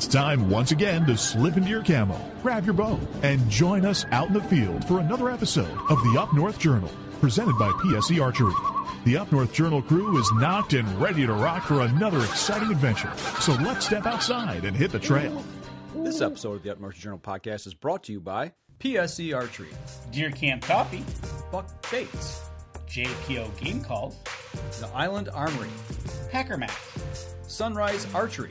time once again to slip into your camo, grab your bow, and join us out in the field for another episode of the Up North Journal, presented by PSE Archery. The Up North Journal crew is knocked and ready to rock for another exciting adventure. So let's step outside and hit the trail. This episode of the Up North Journal podcast is brought to you by PSE Archery, Deer Camp Coffee, Buck Baits, JPO Game Calls, The Island Armory, Hacker Max, Sunrise Archery,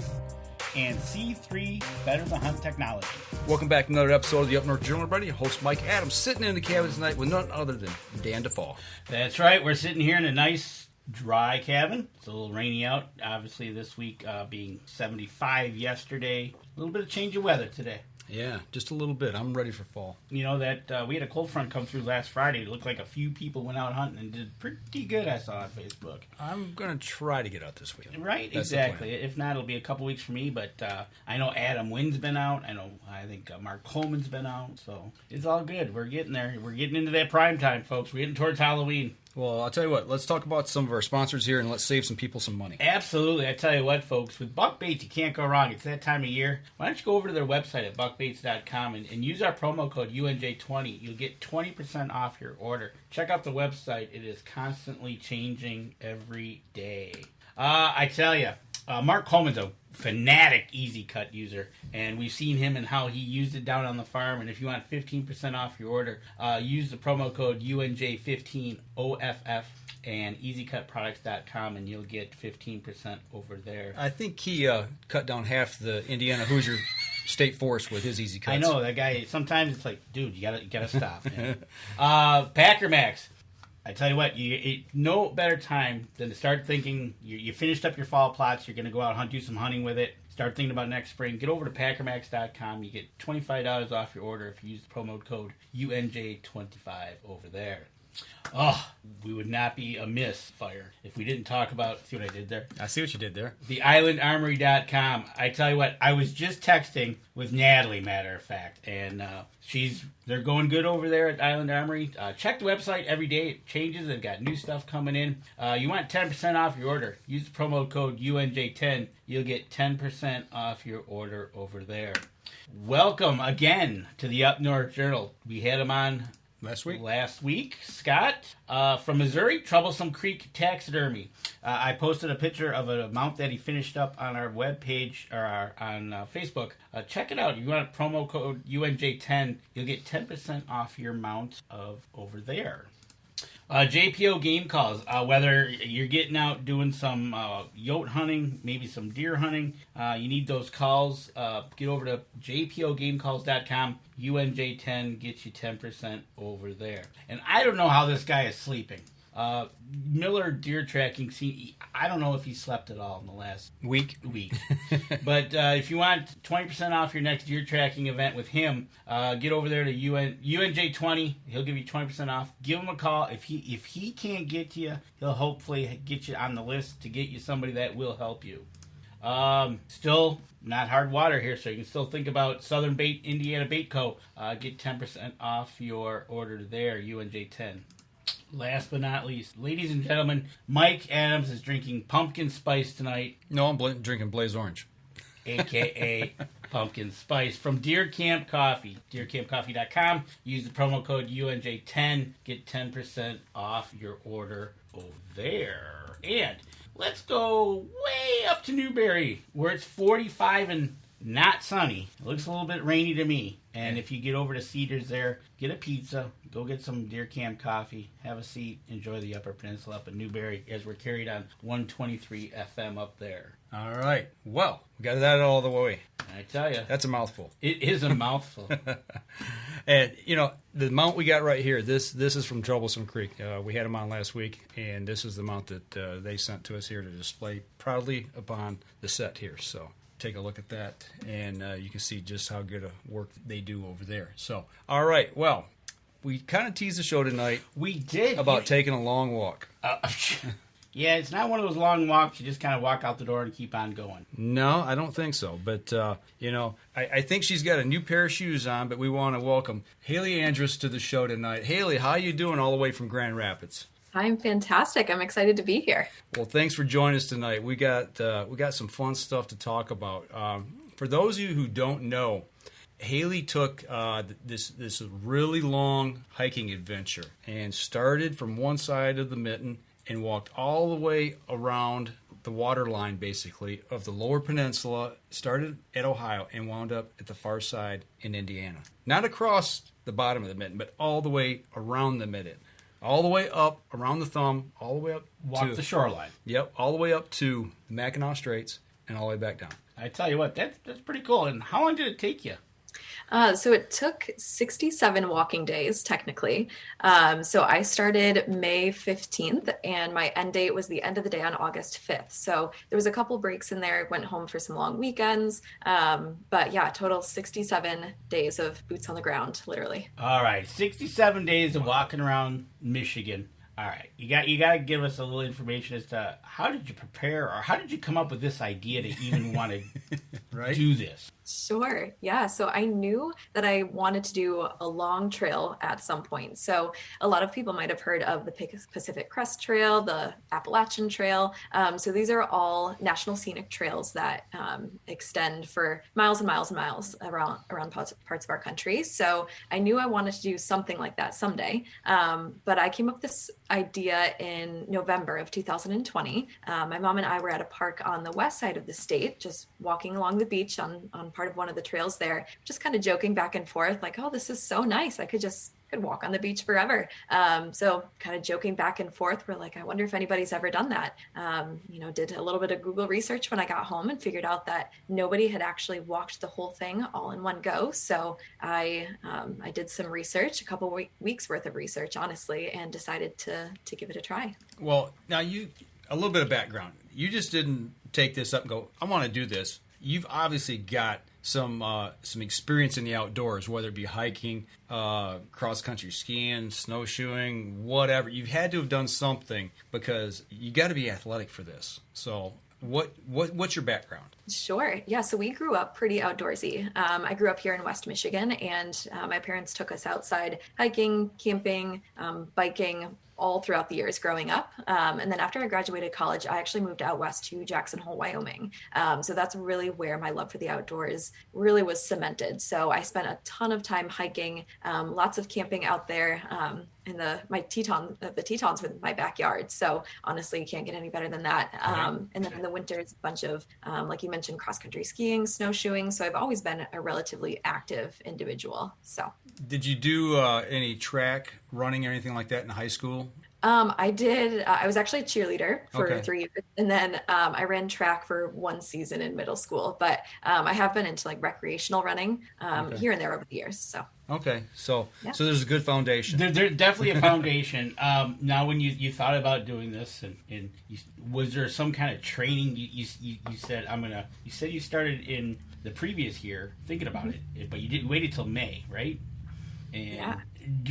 and C3 Better the Hunt Technology. Welcome back to another episode of the Up North Journal, everybody. Host Mike Adams sitting in the cabin tonight with none other than Dan DeFall. That's right. We're sitting here in a nice, dry cabin. It's a little rainy out, obviously, this week being 75 yesterday. A little bit of change of weather today. Yeah, just a little bit. I'm ready for fall. You know, that we had a cold front come through last Friday. It looked like a few people went out hunting and did pretty good, I saw on Facebook. I'm going to try to get out this week. Right, that's exactly. If not, it'll be a couple weeks for me, but I know Adam Wynn's been out. I think Mark Coleman's been out, so it's all good. We're getting there. We're getting into that prime time, folks. We're getting towards Halloween. Well, I'll tell you what. Let's talk about some of our sponsors here, and let's save some people some money. Absolutely. I tell you what, folks. With Buck Baits, you can't go wrong. It's that time of year. Why don't you go over to their website at buckbaits.com and use our promo code UNJ20. You'll get 20% off your order. Check out the website. It is constantly changing every day. I tell you, Mark Coleman's a fanatic Easy Cut user, and we've seen him and how he used it down on the farm. And if you want 15% off your order, use the promo code UNJ15OFF and easycutproducts.com, and you'll get 15% over there. I think he cut down half the Indiana Hoosier State Forest with his Easy Cuts. I know that guy. Sometimes it's like, dude, you gotta stop. Man. Packer Max. I tell you what, no better time than to start thinking. You finished up your fall plots. You're going to go out and do some hunting with it. Start thinking about next spring. Get over to packermax.com. You get $25 off your order if you use the promo code UNJ25 over there. Oh, we would not be a misfire if we didn't talk about, see what I did there? I see what you did there. TheIslandarmory.com. I tell you what, I was just texting with Natalie, matter of fact, and they're going good over there at Island Armory. Check the website every day. It changes. They've got new stuff coming in. You want 10% off your order. Use the promo code UNJ10. You'll get 10% off your order over there. Welcome again to the Up North Journal. We had him on Last week, Scott from Missouri, Troublesome Creek Taxidermy. I posted a picture of a mount that he finished up on our webpage or on Facebook. Check it out. If you want promo code UNJ10, you'll get 10% off your mount over there. JPO Game Calls, whether you're getting out doing some yote hunting, maybe some deer hunting, you need those calls, get over to jpogamecalls.com. UNJ10 gets you 10% over there. And I don't know how this guy is sleeping. Miller Deer Tracking, I don't know if he slept at all in the last week. But if you want 20% off your next deer tracking event with him, get over there to UNJ20. He'll give you 20% off. Give him a call. If he can't get to you, he'll hopefully get you on the list to get you somebody that will help you. Still not hard water here, so you can still think about Southern Bait, Indiana Bait Co. Get 10% off your order there, UNJ10. Last but not least, ladies and gentlemen, Mike Adams is drinking pumpkin spice tonight. No, I'm drinking Blaze Orange. A.K.A. pumpkin spice from Deer Camp Coffee. DeerCampCoffee.com. Use the promo code UNJ10. Get 10% off your order over there. And let's go way up to Newberry, where it's 45 and not sunny. It looks a little bit rainy to me. And if you get over to Cedars there, get a pizza, go get some Deer Camp coffee, have a seat, enjoy the Upper Peninsula up in Newberry as we're carried on 123 FM up there. All right. Well, we got that all the way. I tell you. That's a mouthful. It is a mouthful. And, the mount we got right here, this is from Troublesome Creek. We had them on last week, and this is the mount that they sent to us here to display proudly upon the set here. So take a look at that, and you can see just how good a work they do over there. So, all right, well, we kind of teased the show tonight. We did. About taking a long walk. Yeah, it's not one of those long walks. You just kind of walk out the door and keep on going. No, I don't think so. But, I think she's got a new pair of shoes on, but we want to welcome Haley Andrus to the show tonight. Haley, how you doing all the way from Grand Rapids? I'm fantastic. I'm excited to be here. Well, thanks for joining us tonight. We got some fun stuff to talk about. for those of you who don't know, Haley took this really long hiking adventure and started from one side of the mitten and walked all the way around the waterline, basically, of the Lower Peninsula, started at Ohio and wound up at the far side in Indiana. Not across the bottom of the mitten, but all the way around the mitten. All the way up, around the thumb, all the way up Walk the shoreline. Yep, all the way up to the Mackinac Straits and all the way back down. I tell you what, that's pretty cool. And how long did it take you? So it took 67 walking days, technically. So I started May 15th, and my end date was the end of the day on August 5th. So there was a couple breaks in there. I went home for some long weekends. But yeah, total 67 days of boots on the ground, literally. All right, 67 days of walking around Michigan. All right, you got to give us a little information as to how did you prepare, or how did you come up with this idea to even want to do this? Sure. Yeah. So I knew that I wanted to do a long trail at some point. So a lot of people might have heard of the Pacific Crest Trail, the Appalachian Trail. So these are all national scenic trails that extend for miles and miles and miles around parts of our country. So I knew I wanted to do something like that someday. But I came up with this idea in November of 2020. My mom and I were at a park on the west side of the state, just walking along the beach on part of one of the trails there, just kind of joking back and forth, like, oh, this is so nice. I could walk on the beach forever. So kind of joking back and forth. We're like, I wonder if anybody's ever done that. Did a little bit of Google research when I got home and figured out that nobody had actually walked the whole thing all in one go. So I did some research, a couple weeks worth of research, honestly, and decided to give it a try. Well, now a little bit of background. You just didn't take this up and go, I want to do this. You've obviously got some experience in the outdoors, whether it be hiking, cross-country skiing, snowshoeing, whatever. You've had to have done something because you got to be athletic for this. So what's your background? Sure. Yeah. So we grew up pretty outdoorsy. I grew up here in West Michigan, and my parents took us outside hiking, camping, biking, all throughout the years growing up. And then after I graduated college, I actually moved out west to Jackson Hole, Wyoming. So that's really where my love for the outdoors really was cemented. So I spent a ton of time hiking, lots of camping out there, in the Tetons with my backyard. So honestly, you can't get any better than that. And then in the winters, a bunch of, like you mentioned, cross-country skiing, snowshoeing. So I've always been a relatively active individual. So did you do any track running or anything like that in high school? I did. I was actually a cheerleader for 3 years, and then I ran track for one season in middle school. But I have been into like recreational running here and there over the years. So so there's a good foundation. There's definitely a foundation. Now, when you thought about doing this, and was there some kind of training? You said You said you started in the previous year thinking about it, but you didn't wait until May, right? And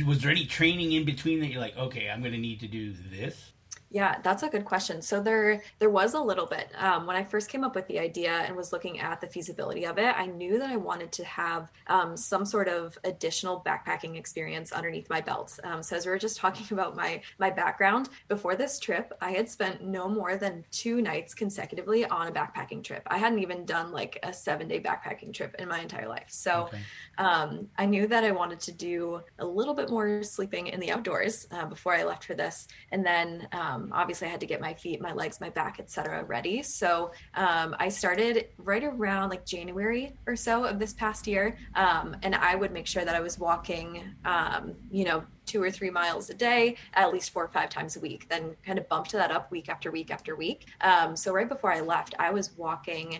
was there any training in between that you're like, okay, I'm going to need to do this? Yeah, that's a good question. So there was a little bit. When I first came up with the idea and was looking at the feasibility of it, I knew that I wanted to have some sort of additional backpacking experience underneath my belt. So as we were just talking about my background, before this trip, I had spent no more than 2 nights consecutively on a backpacking trip. I hadn't even done like a 7-day backpacking trip in my entire life. So I knew that I wanted to do a little bit more sleeping in the outdoors before I left for this. And then obviously I had to get my feet, my legs, my back, etc. ready. So I started right around like January or so of this past year. And I would make sure that I was walking, 2 or 3 miles a day, at least 4 or 5 times a week, then kind of bumped that up week after week after week. So right before I left, I was walking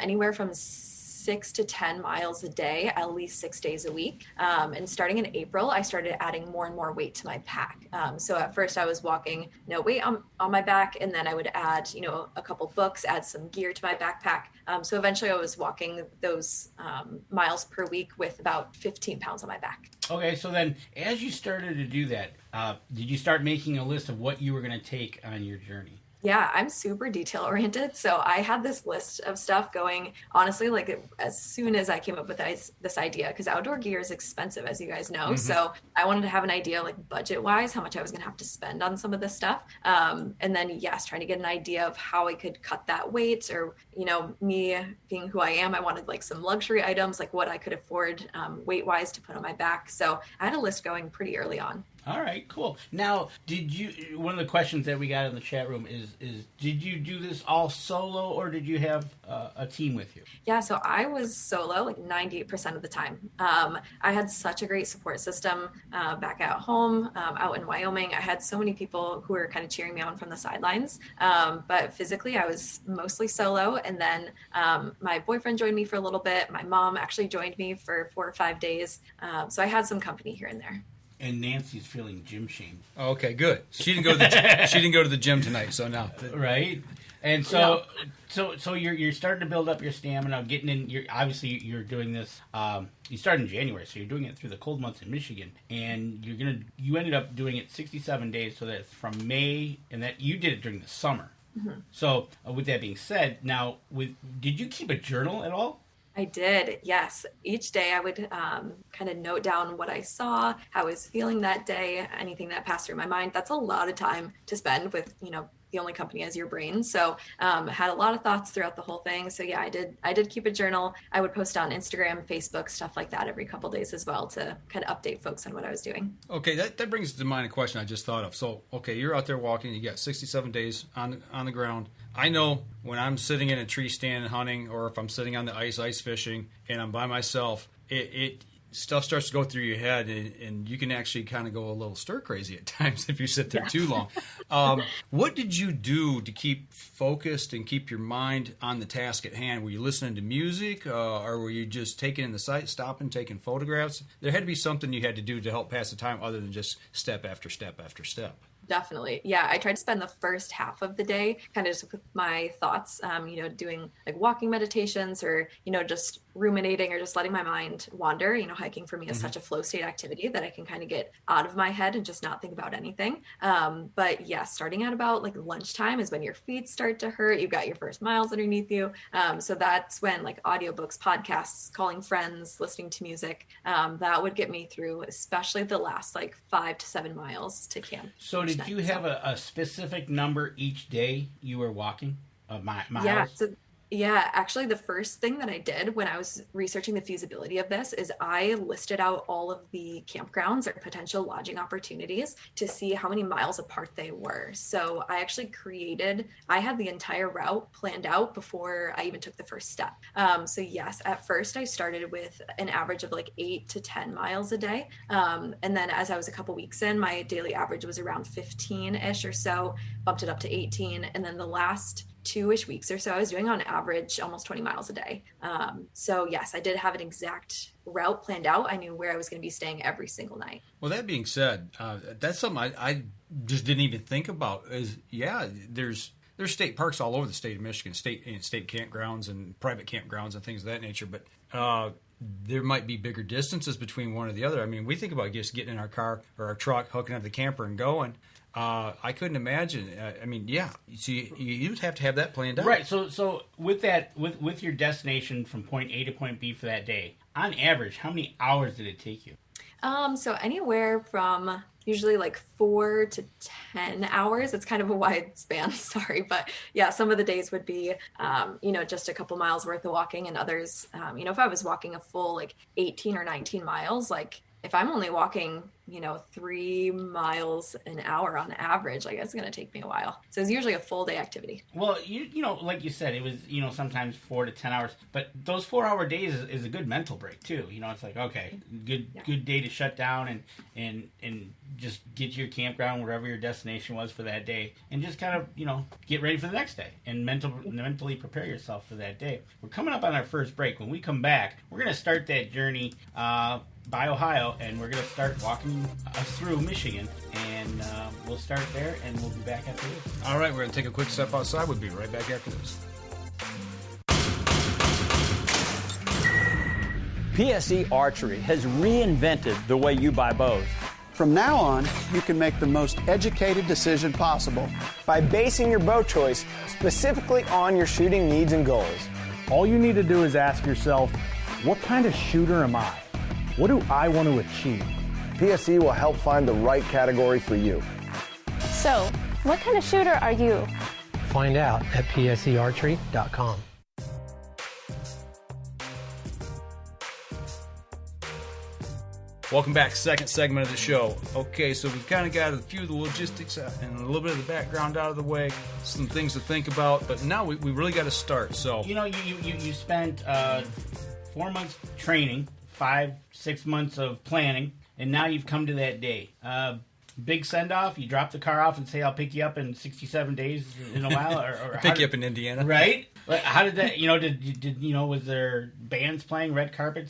anywhere from 6 to 10 miles a day, at least 6 days a week. And starting in April, I started adding more and more weight to my pack. So at first I was walking no weight on my back, and then I would add, a couple books, add some gear to my backpack. So eventually I was walking those miles per week with about 15 pounds on my back. Okay, so then as you started to do that, did you start making a list of what you were going to take on your journey? Yeah, I'm super detail oriented. So I had this list of stuff going, honestly, like as soon as I came up with this idea, because outdoor gear is expensive, as you guys know. So I wanted to have an idea, like budget wise, how much I was going to have to spend on some of this stuff. And then, yes, trying to get an idea of how I could cut that weight, or, me being who I am, I wanted like some luxury items, like what I could afford weight wise to put on my back. So I had a list going pretty early on. All right, cool. Now, one of the questions that we got in the chat room is did you do this all solo, or did you have a team with you? Yeah, so I was solo like 98% of the time. I had such a great support system back at home, out in Wyoming. I had so many people who were kind of cheering me on from the sidelines. But physically, I was mostly solo. And then my boyfriend joined me for a little bit. My mom actually joined me for 4 or 5 days. So I had some company here and there. And Nancy's feeling gym shamed. Okay, good. She didn't go to the she didn't go to the gym tonight, so now right. And so you're starting to build up your stamina, getting in. You're doing this. You started in January, so you're doing it through the cold months in Michigan, and you ended up doing it 67 days, so that's from May, and that you did it during the summer. Mm-hmm. So with that being said, now did you keep a journal at all? I did, yes. Each day I would kind of note down what I saw, how I was feeling that day, anything that passed through my mind. That's a lot of time to spend with, the only company as your brain. So had a lot of thoughts throughout the whole thing. So yeah, I did keep a journal. I would post on Instagram, Facebook, stuff like that every couple of days as well to kind of update folks on what I was doing. Okay, that brings to mind a question I just thought of. So, okay, you're out there walking, you got 67 days on the ground. I know when I'm sitting in a tree stand and hunting, or if I'm sitting on the ice fishing, and I'm by myself, it stuff starts to go through your head, and you can actually kind of go a little stir crazy at times if you sit there too long. What did you do to keep focused and keep your mind on the task at hand? Were you listening to music, or were you just taking in the sight, stopping, taking photographs? There had to be something you had to do to help pass the time other than just step after step after step. Definitely. Yeah. I tried to spend the first half of the day kind of just with my thoughts, doing like walking meditations, or, just ruminating, or just letting my mind wander. Hiking for me is such a flow state activity that I can kind of get out of my head and just not think about anything. But yeah, starting at about like lunchtime is when your feet start to hurt. You've got your first miles underneath you. So that's when like audiobooks, podcasts, calling friends, listening to music, that would get me through, especially the last like 5 to 7 miles to camp. So did you have a specific number each day you were walking of miles? Yeah, actually, the first thing that I did when I was researching the feasibility of this is I listed out all of the campgrounds or potential lodging opportunities to see how many miles apart they were. So I actually I had the entire route planned out before I even took the first step. So yes, at first I started with an average of like 8 to 10 miles a day. And then as I was a couple weeks in, my daily average was around 15-ish or so, bumped it up to 18. And then the last 2-ish weeks or so, I was doing on average almost 20 miles a day. So yes, I did have an exact route planned out. I knew where I was going to be staying every single night. Well, that being said, that's something I just didn't even think about. There's state parks all over the state of Michigan, state campgrounds and private campgrounds and things of that nature. But there might be bigger distances between one or the other. I mean, we think about just getting in our car or our truck, hooking up the camper and going. I couldn't imagine. So you'd have to have that planned out. Right. So with that, with your destination from point A to point B for that day, on average, how many hours did it take you? So anywhere from usually like 4 to 10 hours. It's kind of a wide span, sorry. But yeah, some of the days would be, just a couple miles worth of walking, and others, if I was walking a full like 18 or 19 miles, like if I'm only walking, 3 miles an hour on average, like it's going to take me a while. So it's usually a full day activity. Well, like you said, it was, sometimes 4 to 10 hours, but those 4-hour days is a good mental break too. It's like, okay, good day to shut down and just get to your campground, wherever your destination was for that day, and just kind of, get ready for the next day and mentally prepare yourself for that day. We're coming up on our first break. When we come back, we're going to start that journey, by Ohio, and we're going to start walking through Michigan, and we'll start there, and we'll be back after this. All right, we're going to take a quick step outside. We'll be right back after this. PSE Archery has reinvented the way you buy bows. From now on, you can make the most educated decision possible by basing your boat choice specifically on your shooting needs and goals. All you need to do is ask yourself, what kind of shooter am I? What do I want to achieve? PSE will help find the right category for you. So, what kind of shooter are you? Find out at psearchery.com. Welcome back, second segment of the show. Okay, so we've kind of got a few of the logistics and a little bit of the background out of the way, some things to think about, but now we really got to start. So you spent 4 months training, 5-6 months of planning, and now you've come to that day. Big send off. You drop the car off and say, "I'll pick you up in 67 days in a while," or pick you up in Indiana, right? How did that? Did was there bands playing, red carpet?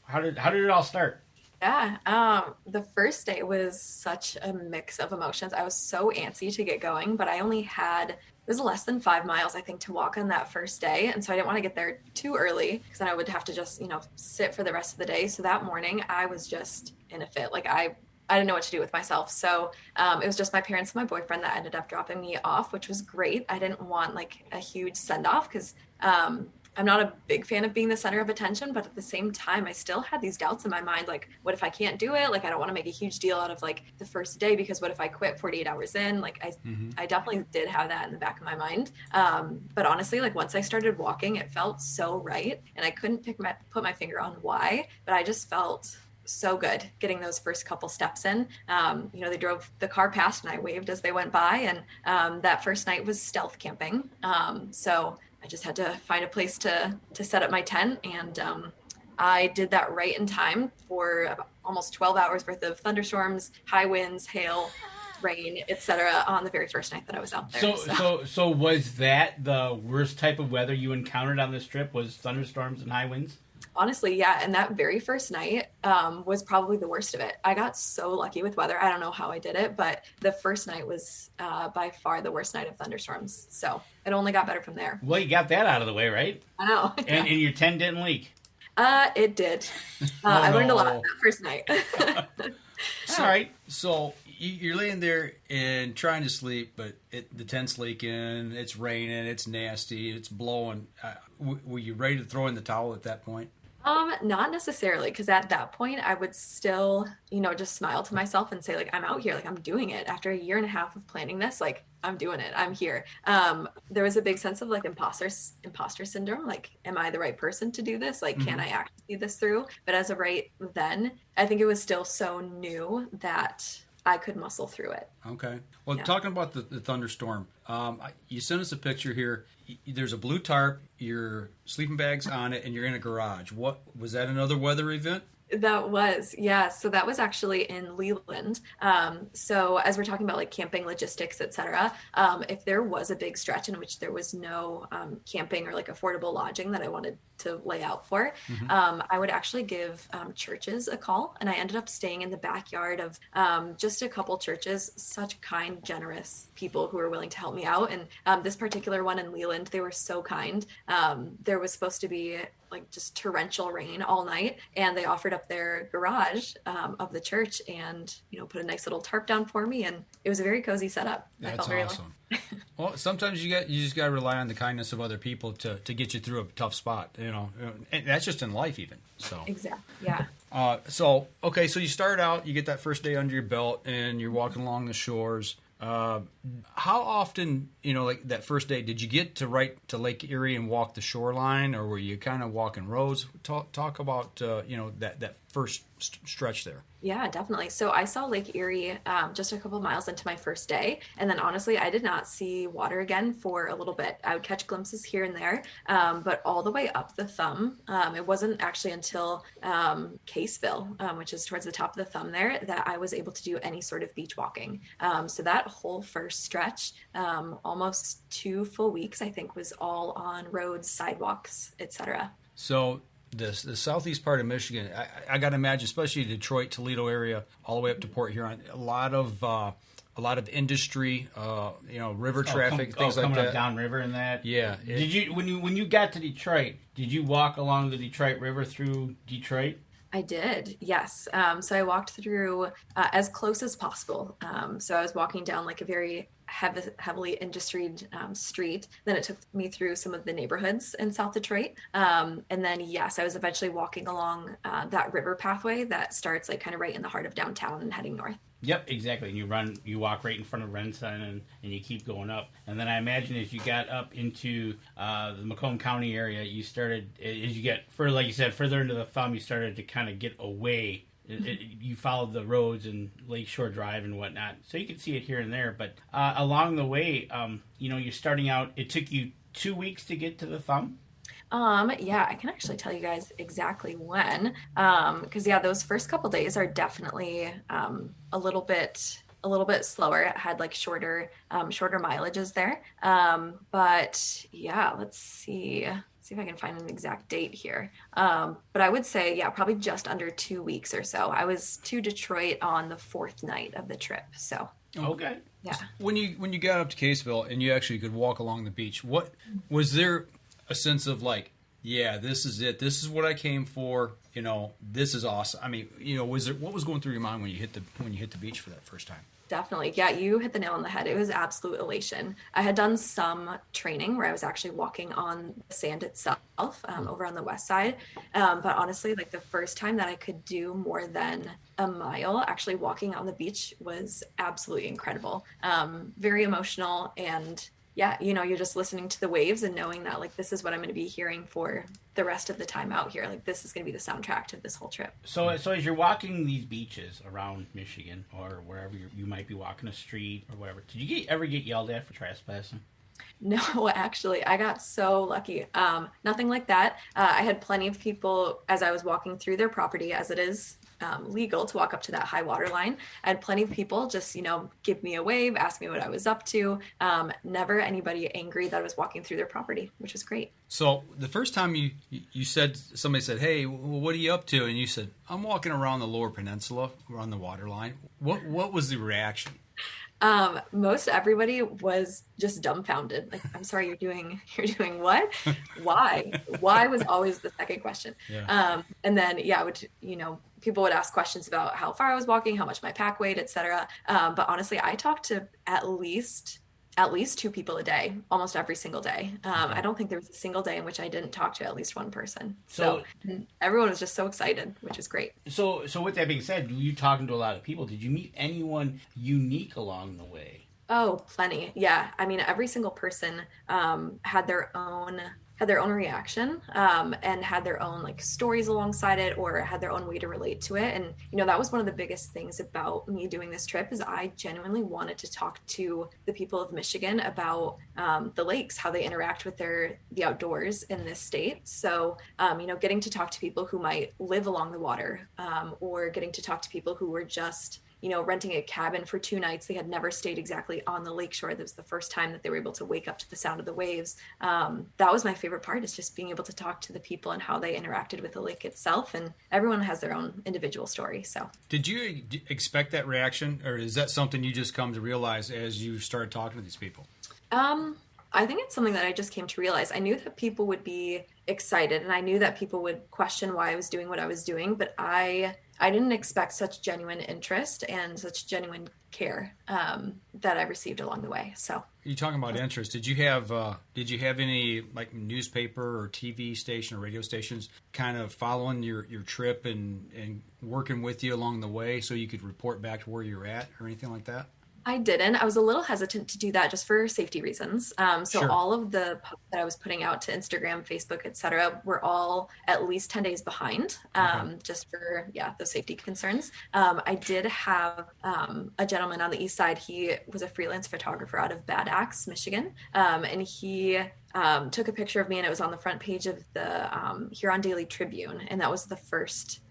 How did it all start? Yeah, the first day was such a mix of emotions. I was so antsy to get going, but I only had, it was less than 5 miles, I think, to walk on that first day. And so I didn't want to get there too early because then I would have to just, sit for the rest of the day. So that morning I was just in a fit. Like I didn't know what to do with myself. So it was just my parents and my boyfriend that ended up dropping me off, which was great. I didn't want like a huge send off because, I'm not a big fan of being the center of attention, but at the same time, I still had these doubts in my mind. Like, what if I can't do it? Like, I don't want to make a huge deal out of like the first day because what if I quit 48 hours in? Like, I definitely did have that in the back of my mind. But honestly, like once I started walking, it felt so right. And I couldn't put my finger on why, but I just felt so good getting those first couple steps in. They drove the car past and I waved as they went by. And that first night was stealth camping. So I just had to find a place to set up my tent, and I did that right in time for almost 12 hours worth of thunderstorms, high winds, hail, rain, etc. on the very first night that I was out there. So was that the worst type of weather you encountered on this trip? Was thunderstorms and high winds? Honestly, yeah. And that very first night was probably the worst of it. I got so lucky with weather. I don't know how I did it, but the first night was by far the worst night of thunderstorms. So it only got better from there. Well, you got that out of the way, right? I know. And your tent didn't leak? It did. I learned a lot that first night. All right. So you're laying there and trying to sleep, but the tent's leaking, it's raining, it's nasty, it's blowing. Were you ready to throw in the towel at that point? Not necessarily, because at that point I would still, just smile to myself and say, like, I'm out here, like, I'm doing it. After a year and a half of planning this, like, I'm doing it. I'm here. There was a big sense of like imposter syndrome. Like, am I the right person to do this? Like, can I actually see this through? But as of right then, I think it was still so new that I could muscle through it. Okay. Well, talking about the thunderstorm, you sent us a picture here. There's a blue tarp, your sleeping bag's on it, and you're in a garage. What was that? Another weather event? That was, yeah. So that was actually in Leland. So as we're talking about like camping logistics, etc., if there was a big stretch in which there was no camping or like affordable lodging that I wanted to lay out for, I would actually give churches a call. And I ended up staying in the backyard of just a couple churches, such kind, generous people who were willing to help me out. And this particular one in Leland, they were so kind. There was supposed to be like just torrential rain all night, and they offered up their garage of the church and put a nice little tarp down for me, and it was a very cozy setup. That's awesome. Well, sometimes you just got to rely on the kindness of other people to get you through a tough spot, and that's just in life even. So exactly, yeah. So you start out, you get that first day under your belt, and you're walking along the shores. How often, like that first day, did you get to right to Lake Erie and walk the shoreline, or were you kind of walking roads? Talk about that first stretch there. Yeah, definitely. So I saw Lake Erie just a couple miles into my first day. And then honestly, I did not see water again for a little bit. I would catch glimpses here and there, but all the way up the thumb. It wasn't actually until Caseville, which is towards the top of the thumb there, that I was able to do any sort of beach walking. So that whole first stretch, almost 2 full weeks, I think, was all on roads, sidewalks, etc. So the southeast part of Michigan, I got to imagine, especially Detroit, Toledo area, all the way up to Port Huron, a lot of industry, river traffic, things like coming that. Up downriver and that. Yeah. Did you when you got to Detroit? Did you walk along the Detroit River through Detroit? I did, yes. So I walked through as close as possible. So I was walking down like a very heavily industried street. Then it took me through some of the neighborhoods in South Detroit. And then, yes, I was eventually walking along that river pathway that starts like kind of right in the heart of downtown and heading north. Yep, exactly. And you walk right in front of Renson, and you keep going up. And then I imagine as you got up into the Macomb County area, you started, as you get further, like you said, further into the thumb, you started to kind of get away. You followed the roads and Lakeshore Drive and whatnot, so you can see it here and there. But along the way, you're starting out. It took you 2 weeks to get to the thumb. Yeah, I can actually tell you guys exactly when, because those first couple days are definitely a little bit slower. It had like shorter mileages there. But yeah, let's see if I can find an exact date here. But I would say, probably just under 2 weeks or so. I was to Detroit on the 4th night of the trip. So okay, yeah. When you got up to Caseville and you actually could walk along the beach, what was there a sense of like, yeah, this is it. This is what I came for. This is awesome. I mean, what was going through your mind when you hit the beach for that first time? Definitely. Yeah, you hit the nail on the head. It was absolute elation. I had done some training where I was actually walking on the sand itself over on the west side. But honestly, like the first time that I could do more than a mile actually walking on the beach was absolutely incredible. Very emotional. And yeah, you're just listening to the waves and knowing that like this is what I'm going to be hearing for the rest of the time out here. Like this is going to be the soundtrack to this whole trip. So as you're walking these beaches around Michigan or wherever you might be walking a street or whatever, did you ever get yelled at for trespassing? No, actually, I got so lucky. Nothing like that. I had plenty of people as I was walking through their property, as it is legal to walk up to that high water line. I had plenty of people just, give me a wave, ask me what I was up to. Never anybody angry that I was walking through their property, which was great. So the first time somebody said, hey, what are you up to? And you said, I'm walking around the Lower Peninsula, around the water line. What was the reaction? Most everybody was just dumbfounded. Like, I'm sorry, you're doing what? Why was always the second question. Yeah. And then, people would ask questions about how far I was walking, how much my pack weighed, etc. But honestly, I talked to at least 2 people a day, almost every single day. I don't think there was a single day in which I didn't talk to at least one person. So everyone was just so excited, which is great. So with that being said, you talking to a lot of people, did you meet anyone unique along the way? Oh, plenty. Yeah. I mean, every single person had their own reaction and had their own like stories alongside it or had their own way to relate to it. And, that was one of the biggest things about me doing this trip is I genuinely wanted to talk to the people of Michigan about the lakes, how they interact with the outdoors in this state. So, getting to talk to people who might live along the water or getting to talk to people who were just renting a cabin for 2 nights. They had never stayed exactly on the lakeshore. That was the first time that they were able to wake up to the sound of the waves. That was my favorite part, is just being able to talk to the people and how they interacted with the lake itself. And everyone has their own individual story. So, did you expect that reaction, or is that something you just come to realize as you started talking to these people? I think it's something that I just came to realize. I knew that people would be excited, and I knew that people would question why I was doing what I was doing, but I didn't expect such genuine interest and such genuine care that I received along the way. So you're talking about interest. Did you have any like newspaper or TV station or radio stations kind of following your trip and working with you along the way so you could report back to where you're at or anything like that? I didn't. I was a little hesitant to do that just for safety reasons. Sure. All of the posts that I was putting out to Instagram, Facebook, etc., were all at least 10 days behind, just for, those safety concerns. I did have a gentleman on the east side. He was a freelance photographer out of Bad Axe, Michigan, and he took a picture of me, and it was on the front page of the Huron Daily Tribune, and that was the first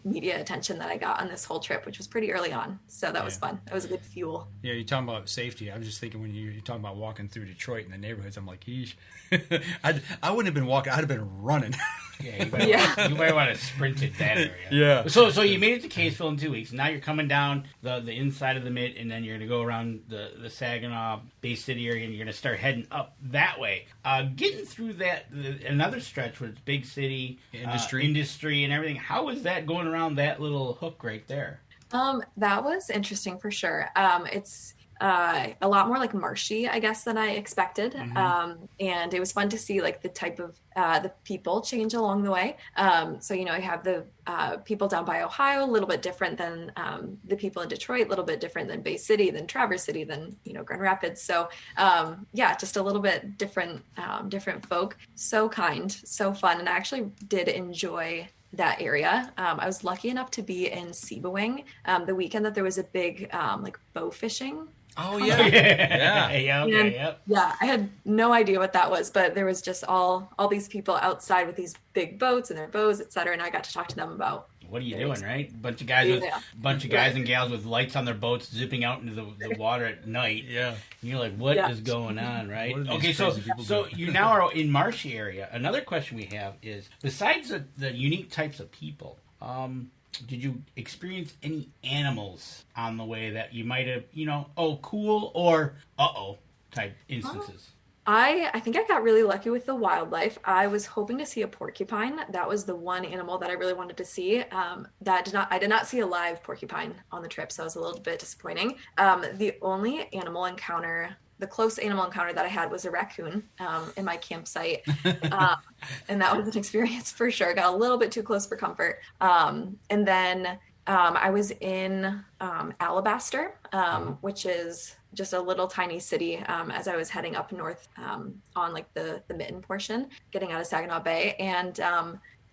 media attention that I got on this whole trip, which was pretty early on. So that was fun. That was a good fuel. Yeah, you're talking about safety. I was just thinking when you're talking about walking through Detroit in the neighborhoods, I'm like, yeesh. I wouldn't have been walking. I'd have been running. Yeah, you might want to sprint it that area. Yeah. So you made it to Caseville in 2 weeks. Now you're coming down the inside of the Mid, and then you're going to go around the Saginaw Bay City area, and you're going to start heading up that way. Getting through another stretch with big city industry and everything. How was that going around that little hook right there? That was interesting for sure. It's a lot more like marshy, I guess, than I expected. Mm-hmm. And it was fun to see like the type of the people change along the way. So, I have the people down by Ohio, a little bit different than the people in Detroit, a little bit different than Bay City, than Traverse City, than, Grand Rapids. So, just a little bit different folk. So kind, so fun. And I actually did enjoy that area. I was lucky enough to be in Sebewing the weekend that there was a big bow fishing. Oh yeah. Yeah, I had no idea what that was, but there was just all these people outside with these big boats and their bows, etc. And I got to talk to them about what are you doing, right? Bunch of guys and gals with lights on their boats zipping out into the water at night. Yeah. And you're like, what is going on, right? Okay, so you now are in marshy area. Another question we have is, besides the unique types of people, did you experience any animals on the way that you might have, cool or type instances? I think I got really lucky with the wildlife. I was hoping to see a porcupine. That was the one animal that I really wanted to see. I did not see a live porcupine on the trip, so it was a little bit disappointing. The only the close animal encounter that I had was a raccoon in my campsite. And that was an experience for sure. Got a little bit too close for comfort. And then I was in Alabaster, which is just a little tiny city as I was heading up north on like the Mitten portion, getting out of Saginaw Bay. And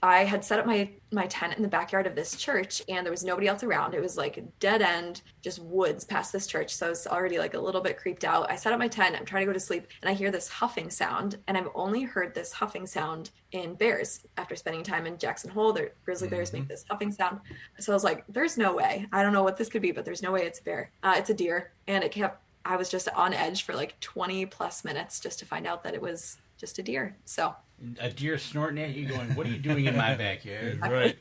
I had set up my tent in the backyard of this church, and there was nobody else around. It was like a dead end, just woods past this church. So I was already like a little bit creeped out. I set up my tent. I'm trying to go to sleep, and I hear this huffing sound. And I've only heard this huffing sound in bears after spending time in Jackson Hole. The grizzly bears make this huffing sound. So I was like, there's no way. I don't know what this could be, but there's no way it's a bear. It's a deer. And I was just on edge for like 20 plus minutes just to find out that it was just a deer. So a deer snorting at you going, what are you doing in my backyard? Right.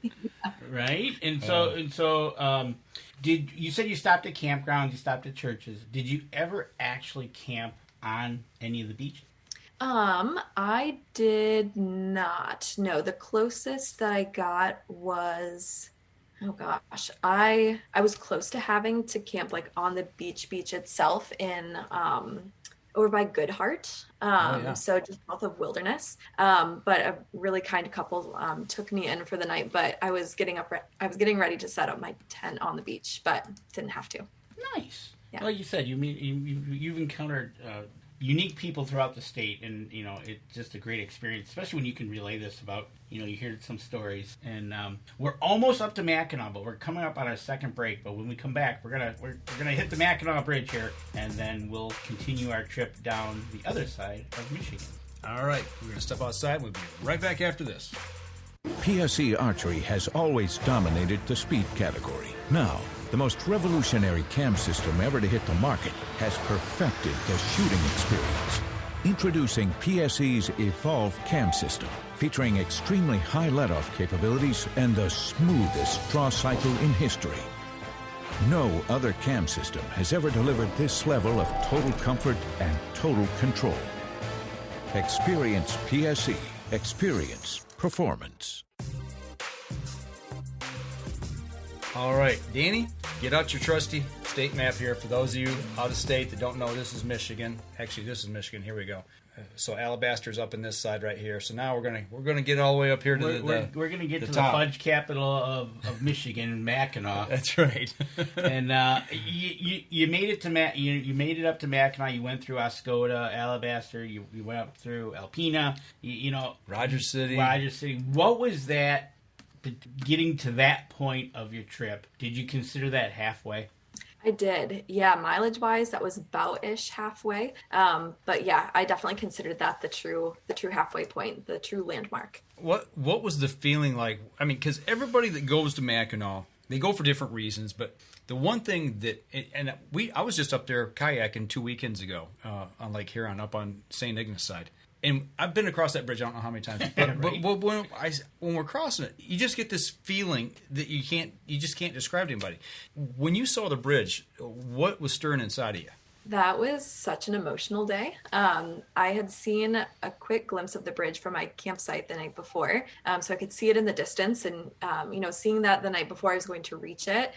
Right. And so did you said you stopped at campgrounds, you stopped at churches. Did you ever actually camp on any of the beaches? I did not. No, the closest that I got was, oh gosh, I was close to having to camp like on the beach itself in over by Goodhart. So just south of Wilderness. But a really kind couple took me in for the night, but I was getting ready to set up my tent on the beach, but didn't have to. Nice. Yeah. Like you said, you've encountered unique people throughout the state, and it's just a great experience, especially when you can relay this about you hear some stories. And we're almost up to Mackinac, but we're coming up on our second break. But when we come back, we're gonna hit the Mackinac Bridge here, and then we'll continue our trip down the other side of Michigan. All right, we're gonna step outside. We'll be right back after this. PSE Archery has always dominated the speed category. Now, the most revolutionary cam system ever to hit the market has perfected the shooting experience. Introducing PSE's Evolve Cam System, featuring extremely high let-off capabilities and the smoothest draw cycle in history. No other cam system has ever delivered this level of total comfort and total control. Experience PSE. Experience performance. All right, Danny, get out your trusty state map here. For those of you out of state that don't know, this is Michigan. Actually, this is Michigan. Here we go. So Alabaster's up in this side right here. So now we're gonna get all the way up here to we're gonna get to top. the fudge capital of Michigan, Mackinac. That's right. And you made it to you made it up to Mackinac. You went through Oscoda, Alabaster. You went up through Alpena. Rogers City. What was that? Getting to that point of your trip, did you consider that halfway? I did. Yeah, mileage-wise, that was about-ish halfway. But yeah, I definitely considered that the true halfway point, the true landmark. What was the feeling like? I mean, because everybody that goes to Mackinac, they go for different reasons, but the one thing that, I was just up there kayaking 2 weekends ago on Lake Huron, up on St. Ignace side. And I've been across that bridge, I don't know how many times. But when we're crossing it, you just get this feeling that you just can't describe to anybody. When you saw the bridge, what was stirring inside of you? That was such an emotional day. I had seen a quick glimpse of the bridge from my campsite the night before, so I could see it in the distance. And seeing that the night before I was going to reach it,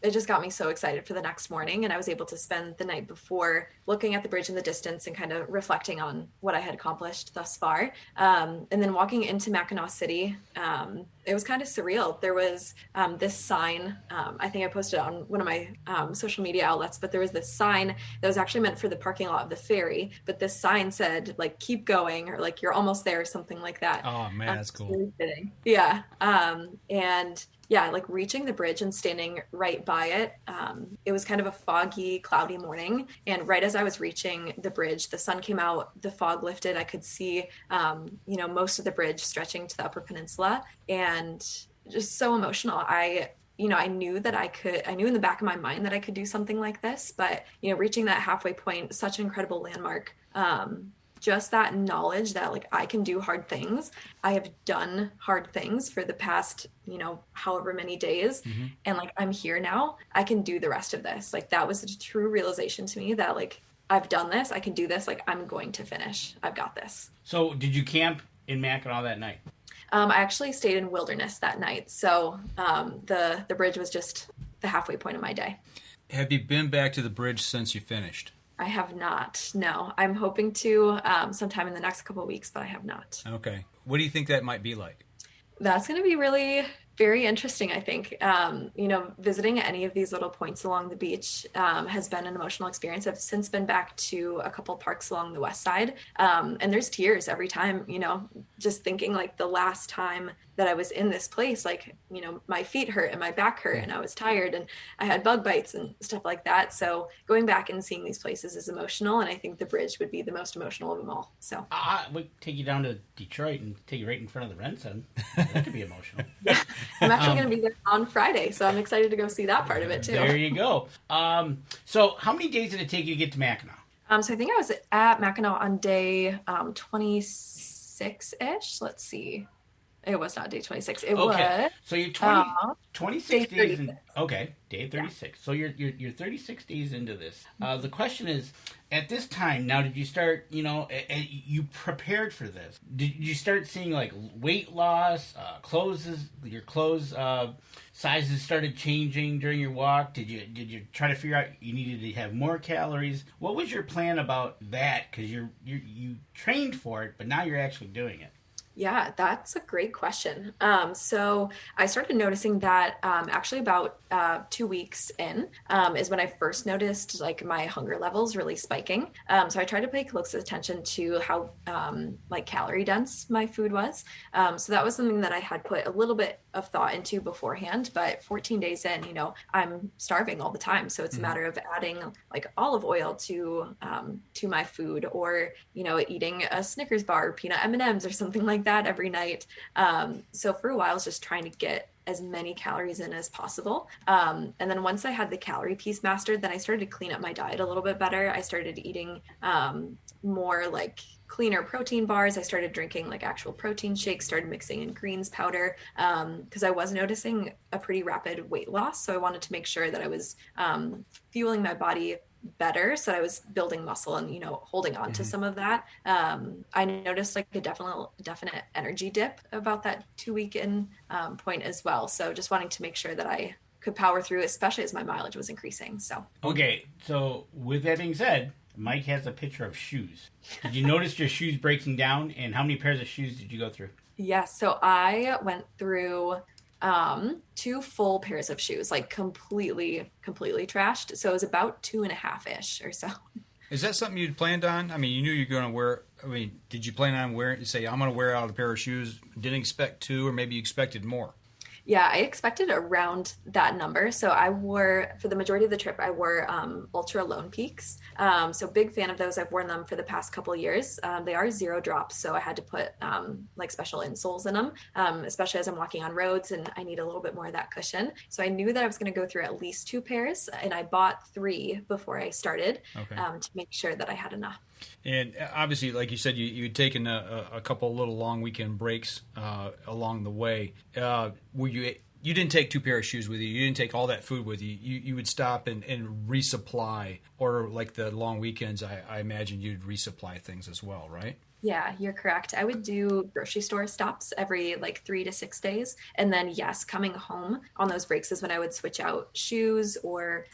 it just got me so excited for the next morning. And I was able to spend the night before looking at the bridge in the distance and kind of reflecting on what I had accomplished thus far. And then walking into Mackinac City, it was kind of surreal. There was this sign, I think I posted it on one of my social media outlets, but there was this sign that was actually meant for the parking lot of the ferry. But this sign said, like, keep going, or like, you're almost there, or something like that. Oh, man, that's cool. Really fitting. Yeah. And yeah, like reaching the bridge and standing right by it. It was kind of a foggy, cloudy morning. And right as I was reaching the bridge, the sun came out, the fog lifted. I could see, most of the bridge stretching to the Upper Peninsula, and just so emotional. I knew in the back of my mind that I could do something like this, but, reaching that halfway point, such an incredible landmark. Just that knowledge that, like, I can do hard things. I have done hard things for the past, however many days. Mm-hmm. And, like, I'm here now. I can do the rest of this. Like, that was a true realization to me that, like, I've done this. I can do this. Like, I'm going to finish. I've got this. So did you camp in Mackinac that night? I actually stayed in Wilderness that night. So the bridge was just the halfway point of my day. Have you been back to the bridge since you finished? I have not. No, I'm hoping to sometime in the next couple of weeks, but I have not. Okay. What do you think that might be like? That's going to be really very interesting, I think. Visiting any of these little points along the beach has been an emotional experience. I've since been back to a couple parks along the west side, and there's tears every time, just thinking, like, the last time that I was in this place, like, my feet hurt and my back hurt and I was tired and I had bug bites and stuff like that. So going back and seeing these places is emotional, and I think the bridge would be the most emotional of them all. So we take you down to Detroit and take you right in front of the Ren Center. That could be emotional. Yeah. I'm actually going to be there on Friday, so I'm excited to go see that part of it too. There you go. So how many days did it take you to get to Mackinac? So I think I was at Mackinac on day 26-ish. Let's see. It was not day 26. It was. So you're 26 days in. Okay, day 36. Yeah. So you're 36 days into this. The question is, at this time now, did you start? You prepared for this. Did you start seeing, like, weight loss? Your clothes sizes started changing during your walk. Did you try to figure out you needed to have more calories? What was your plan about that? Because you trained for it, but now you're actually doing it. Yeah, that's a great question. So I started noticing that actually about 2 weeks in is when I first noticed, like, my hunger levels really spiking. So I tried to pay close attention to how calorie dense my food was. So that was something that I had put a little bit of thought into beforehand, but 14 days in, I'm starving all the time. So it's a matter of adding, like, olive oil to my food, or, eating a Snickers bar or peanut M&Ms or something like that every night. So for a while I was just trying to get as many calories in as possible. And then once I had the calorie piece mastered, then I started to clean up my diet a little bit better. I started eating more, like, cleaner protein bars. I started drinking, like, actual protein shakes, started mixing in greens powder, because I was noticing a pretty rapid weight loss. So I wanted to make sure that I was fueling my body better, so I was building muscle and holding on to some of that. I noticed, like, a definite energy dip about that 2 week in point as well. So just wanting to make sure that I could power through, especially as my mileage was increasing. So okay, so with that being said, Mike has a picture of shoes. Did you notice your shoes breaking down, and how many pairs of shoes did you go through? Yeah, so I went through 2 full pairs of shoes, like completely trashed. So it was about 2.5-ish or so. Is that something you'd planned on? I mean, you knew you were going to wear. I mean, did you plan on wearing? Say, I'm going to wear out a pair of shoes. Didn't expect 2, or maybe you expected more. Yeah, I expected around that number. So I wore, for the majority of the trip, I wore Ultra Lone Peaks. So big fan of those. I've worn them for the past couple of years. They are 0 drops, so I had to put like special insoles in them, especially as I'm walking on roads and I need a little bit more of that cushion. So I knew that I was going to go through at least 2 pairs, and I bought 3 before I started to make sure that I had enough. And obviously, like you said, you'd taken a couple little long weekend breaks along the way. You didn't take 2 pairs of shoes with you. You didn't take all that food with you. You would stop and resupply, or like the long weekends, I imagine you'd resupply things as well, right? Yeah, you're correct. I would do grocery store stops every like 3 to 6 days. And then, yes, coming home on those breaks is when I would switch out shoes or,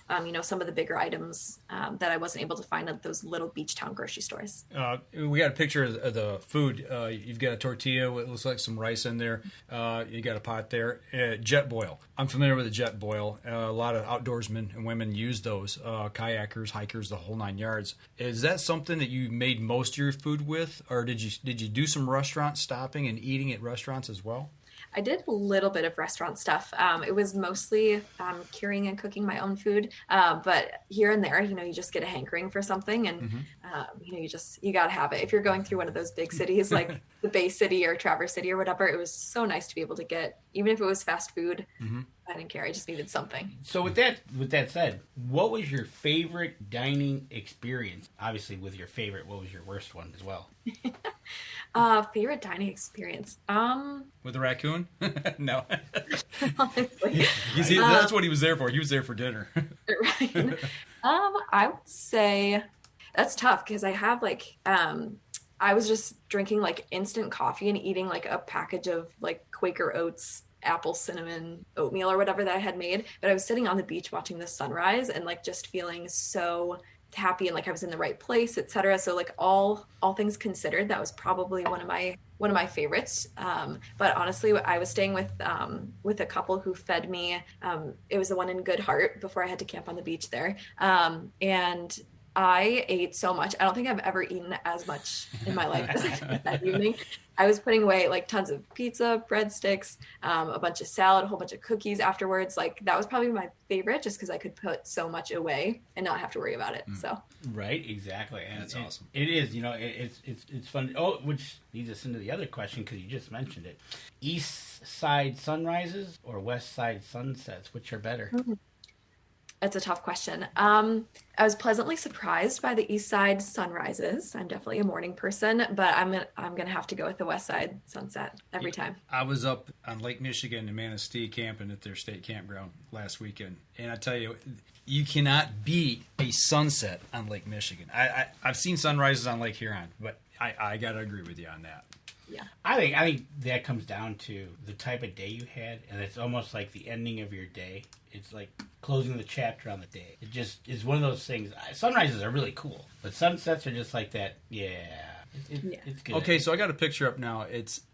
some of the bigger items that I wasn't able to find at those little beach town grocery stores. We got a picture of the food. You've got a tortilla. It looks like some rice in there. You got a pot there. Jet boil. I'm familiar with a jet boil. A lot of outdoorsmen and women use those. Kayakers, hikers, the whole 9 yards. Is that something that you made most of your food with? Or did you do some restaurant stopping and eating at restaurants as well? I did a little bit of restaurant stuff. It was mostly curing and cooking my own food. But here and there, you just get a hankering for something, and you got to have it. If you're going through one of those big cities like the Bay City or Traverse City or whatever, it was so nice to be able to get, even if it was fast food. I didn't care. I just needed something. So with that said, what was your favorite dining experience? Obviously, with your favorite, what was your worst one as well? Favorite dining experience. With the raccoon? No. Honestly. That's what he was there for. He was there for dinner. Right. I would say that's tough because I have I was just drinking like instant coffee and eating like a package of like Quaker Oats apple cinnamon oatmeal or whatever that I had made. But I was sitting on the beach watching the sunrise and like just feeling so happy and like I was in the right place, etc. So like all things considered, that was probably one of my favorites. But honestly, I was staying with a couple who fed me. It was the one in Good Heart before I had to camp on the beach there. And I ate so much. I don't think I've ever eaten as much in my life as I did that evening. I was putting away like tons of pizza, breadsticks, a bunch of salad, a whole bunch of cookies afterwards. Like that was probably my favorite just because I could put so much away and not have to worry about it. So right, exactly. And that's awesome. It is, it's fun. Oh, which leads us into the other question because you just mentioned it. East side sunrises or west side sunsets, which are better? That's a tough question. I was pleasantly surprised by the east side sunrises. I'm definitely a morning person, but I'm gonna have to go with the west side sunset every time. I was up on Lake Michigan in Manistee camping at their state campground last weekend, and I tell you, you cannot beat a sunset on Lake Michigan. I've seen sunrises on Lake Huron, but I gotta agree with you on that. Yeah, I think that comes down to the type of day you had, and it's almost like the ending of your day. It's like closing the chapter on the day. It just is one of those things. Sunrises are really cool, but sunsets are just like that. Yeah, it's good. Okay, so I got a picture up now.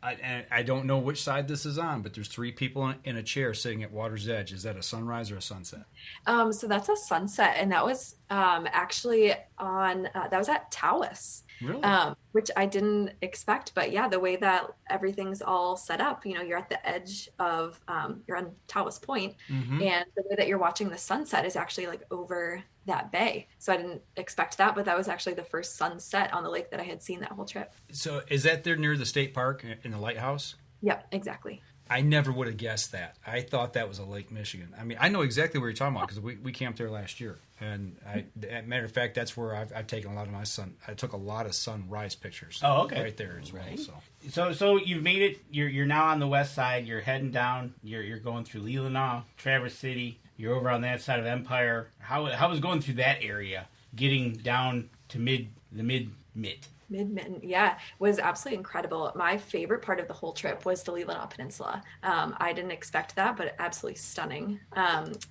I don't know which side this is on, but there's 3 people in a chair sitting at water's edge. Is that a sunrise or a sunset? So that's a sunset, and that was actually on. That was at Taos. Really? Which I didn't expect, but yeah, the way that everything's all set up, you're at the edge of, you're on Taos Point, and the way that you're watching the sunset is actually like over that bay. So I didn't expect that, but that was actually the first sunset on the lake that I had seen that whole trip. So is that there near the state park in the lighthouse? Yep, exactly. I never would have guessed that. I thought that was a Lake Michigan. I mean, I know exactly what you're talking about because we camped there last year. And matter of fact, that's where I've taken a lot of I took a lot of sunrise pictures. Oh, okay. Right there as well. Right. So you've made it. You're now on the west side. You're heading down. You're going through Leelanau, Traverse City. You're over on that side of Empire. How was going through that area, getting down to mid? Mid-Mitten, yeah, was absolutely incredible. My favorite part of the whole trip was the Lower Peninsula. I didn't expect that, but absolutely stunning.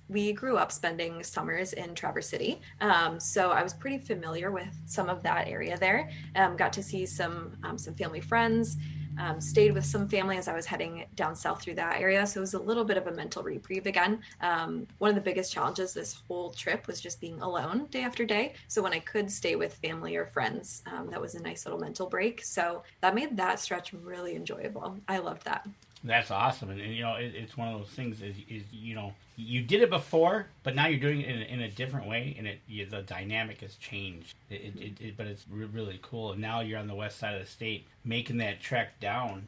We grew up spending summers in Traverse City, so I was pretty familiar with some of that area there. Got to see some family friends. Stayed with some family as I was heading down south through that area. So it was a little bit of a mental reprieve again. One of the biggest challenges this whole trip was just being alone day after day. So when I could stay with family or friends, that was a nice little mental break. So that made that stretch really enjoyable. I loved that. That's awesome, and it's one of those things is you did it before, but now you're doing it in a different way, and the dynamic has changed. But it's really cool, and now you're on the west side of the state making that trek down.